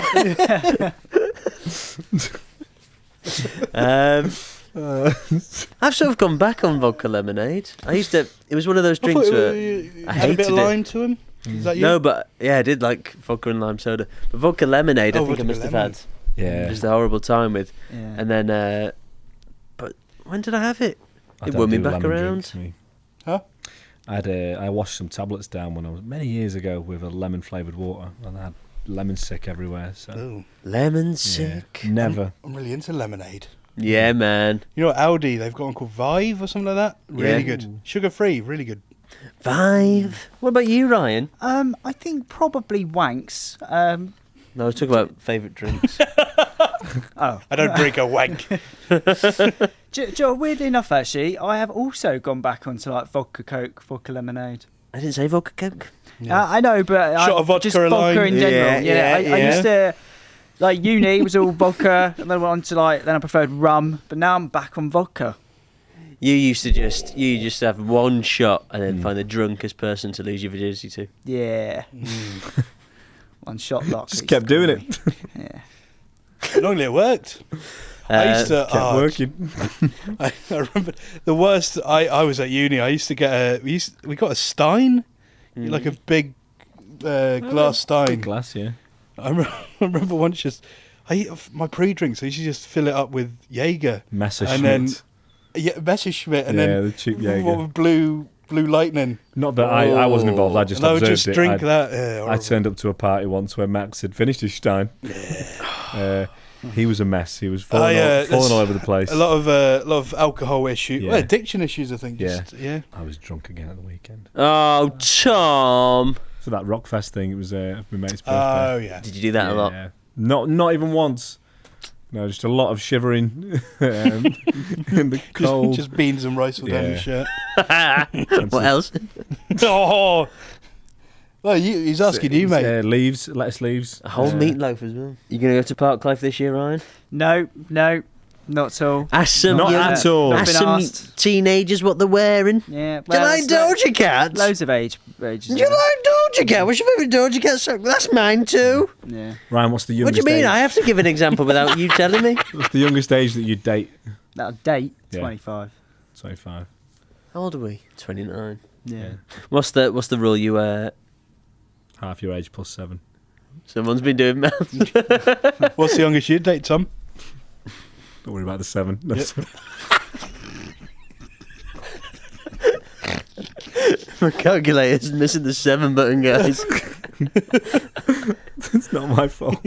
I've sort of gone back on vodka lemonade. I used to... It was one of those drinks where I had a bit hated of it. lime to him. Is that you? No, but yeah, I did like vodka and lime soda. But vodka lemonade, I think I vodka must have lemon. had Yeah. just a horrible time with. Yeah. And then, but when did I have it? I It don't won me do back lemon around. drinks, me. Huh? I washed some tablets down when I was many years ago with a lemon flavoured water, and I had lemon sick everywhere. So Ooh. Lemon yeah, sick. never. I'm really into lemonade. Yeah, man. You know, Aldi, they've got one called Vive or something like that. Really Yeah. good. Sugar free, really good. Vive. What about you, Ryan? I think probably wanks. No, I was talking about favourite drinks. Oh. I don't drink a wank. Weirdly enough, actually, I have also gone back onto like vodka Coke, vodka lemonade. I didn't say vodka Coke. I know, but Shot of vodka just and vodka lime. in general. Yeah, I used to like uni was all vodka, and then I went on to then I preferred rum, but now I'm back on vodka. You used to just have one shot and then find the drunkest person to lose your virginity to. Yeah. One shot lock. Just kept doing it. Yeah. Normally it worked. I used to kept working. I remember the worst. I was at uni. I used to get we got a stein, like a big glass stein. Big glass, yeah. I remember once my pre-drinks. I used to just fill it up with Jaeger, Messerschmitt. Messerschmitt, and then the cheap Jaeger. Blue Lightning. Not that I wasn't involved. I just observed just it. drink that. I turned up to a party once where Max had finished his stein. He was a mess. He was falling all over the place. A lot of alcohol issues, addiction issues. I think. Yeah. I was drunk again at the weekend. Oh, Tom. So that Rockfest thing. It was my mate's birthday. Oh yeah. Did you do that a lot? Yeah. Not even once. No, just a lot of shivering in the cold. Just beans and rice down your shirt. What else? Oh. Well, he's asking you, mate. Lettuce leaves. A whole meatloaf as well. You going to go to Parklife this year, Ryan? No, not at all. Ask some Not at all. Ask some teenagers what they're wearing. Yeah. Do you like Doja Cat? Loads of ages. Do you like Doja Cat? What's your favourite Doja Cat song? That's mine too. Yeah. Ryan, what's the youngest What do you mean? age? I have to give an example without you telling me. What's the youngest age that you date? That'll date? Yeah. 25. 25. How old are we? 29. Yeah. What's the rule? You Half your age plus 7. Someone's been doing math. What's the youngest you date, Tom? Don't worry about the 7. Yep. My calculator's missing the 7 button, guys. It's not my fault.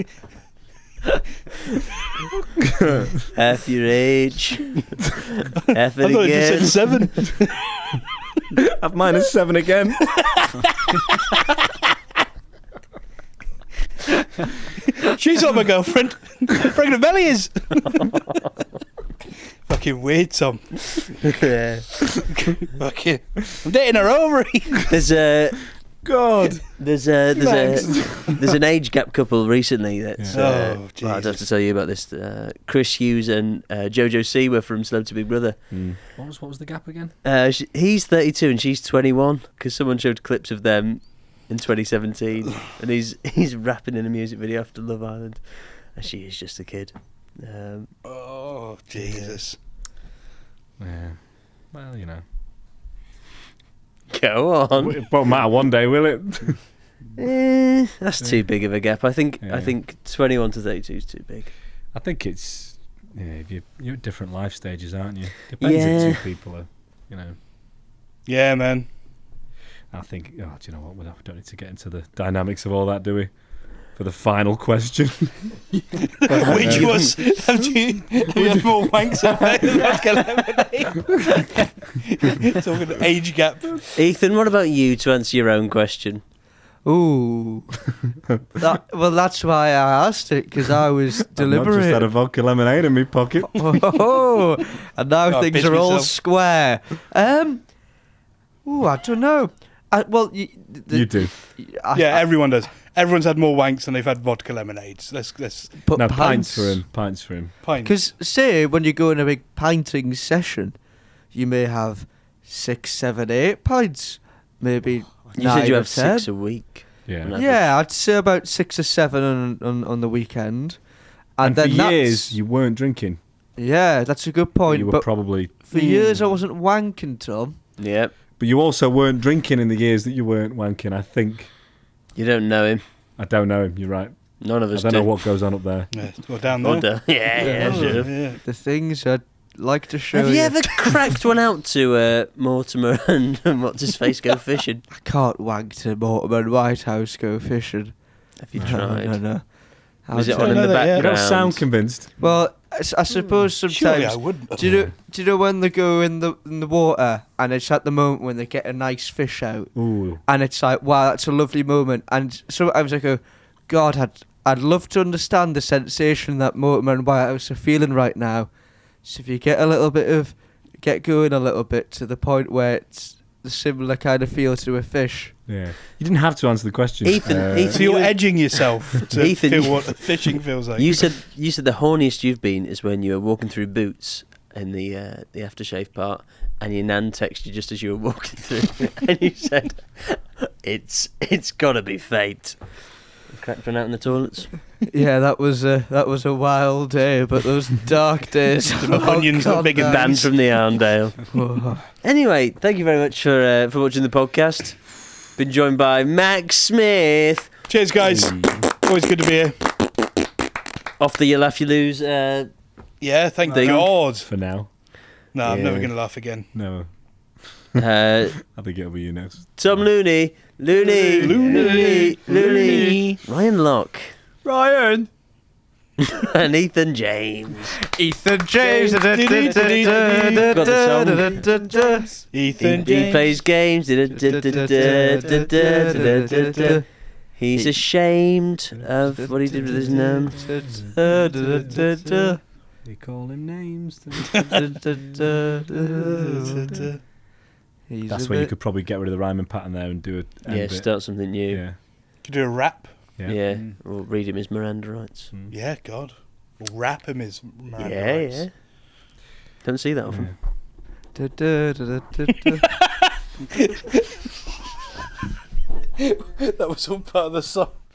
Half your age. Half it I thought again. you just said 7. Have minus 7 again. She's not my girlfriend. Pregnant Belly is. Fucking weird, Tom. Yeah. Fucking, I'm dating her ovary. There's a God. There's an age gap couple recently that's. Oh, well, I'd have to tell you about this. Chris Hughes and Jojo Siwa from Celebrity Big Brother. What was the gap again? He's 32 and she's 21 because someone showed clips of them in 2017 and he's rapping in a music video after Love Island and she is just a kid. Oh, Jesus. Yeah. Well, you know. Go on. It won't matter one day, will it? That's too big of a gap. I think 21 to 32 is too big. I think it's if you're at different life stages, aren't you? Depends if two people are, you know. Yeah, man. I think. Oh, do you know what? We don't need to get into the dynamics of all that, do we? For the final question, which was, have you had more wanks at lemonade? Talking age gap. Ethan, what about you to answer your own question? Ooh. That's why I asked it, because I was deliberating. I just had a vodka lemonade in my pocket. Oh, and now things are all square. I don't know. You do. Everyone does. Everyone's had more wanks than they've had vodka lemonades. Let's put pints for him. Pints for him. Because say when you go in a big pinting session, you may have 6, 7, 8 pints, maybe. You said you have 6 a week. Yeah, I'd say about 6 or 7 on the weekend. And then for years you weren't drinking. Yeah, that's a good point. You were probably for years I wasn't wanking, Tom. Yep. But you also weren't drinking in the years that you weren't wanking, I think. You don't know him. I don't know him, you're right. None of us do. I don't know what goes on up there. Yeah, or down there. Yeah. The things I'd like to show you. Have you ever cracked one out to Mortimer and what's his face go fishing? I can't wank to Mortimer and Whitehouse go fishing. Have you tried? No. Was it on in the background? You don't sound convinced. Well, I suppose sometimes. Surely I wouldn't. Do you know when they go in the water and it's at the moment when they get a nice fish out? Ooh. And it's like, wow, that's a lovely moment. And sometimes I go, God, I'd love to understand the sensation that Mortimer and Whitehouse are feeling right now. So if you get going a little bit to the point where it's the similar kind of feel to a fish. Yeah. You didn't have to answer the question. Ethan, so you're edging yourself to Ethan, feel what fishing feels like. You said the horniest you've been is when you were walking through Boots in the aftershave part, and your nan texted you just as you were walking through, and you said, "It's got to be fate." Cracked one out in the toilets. Yeah, that was a wild day, but those dark days. Onions look bigger than Banned from the Arndale. Anyway, thank you very much for watching the podcast. Been joined by Max Smith. Cheers, guys. Always good to be here. Off the You Laugh You Lose. Yeah, thank thing. God. For now. No, I'm Yeah. never going to laugh again. No. Uh, I think it'll be you next. Tom Looney. Ryan Locke. Ryan. And Ethan James. Ethan James. Got the song. Ethan He plays games. He's ashamed of what he did with his nan. They call him names. That's where you could probably get rid of the rhyming pattern there and do it. Yeah, start something new. Yeah. Could do a rap. Yeah. Or read him his Miranda rights. Yeah, God. Or rap him his Miranda Yeah, rights. yeah. Don't see that often. That was all part of the song.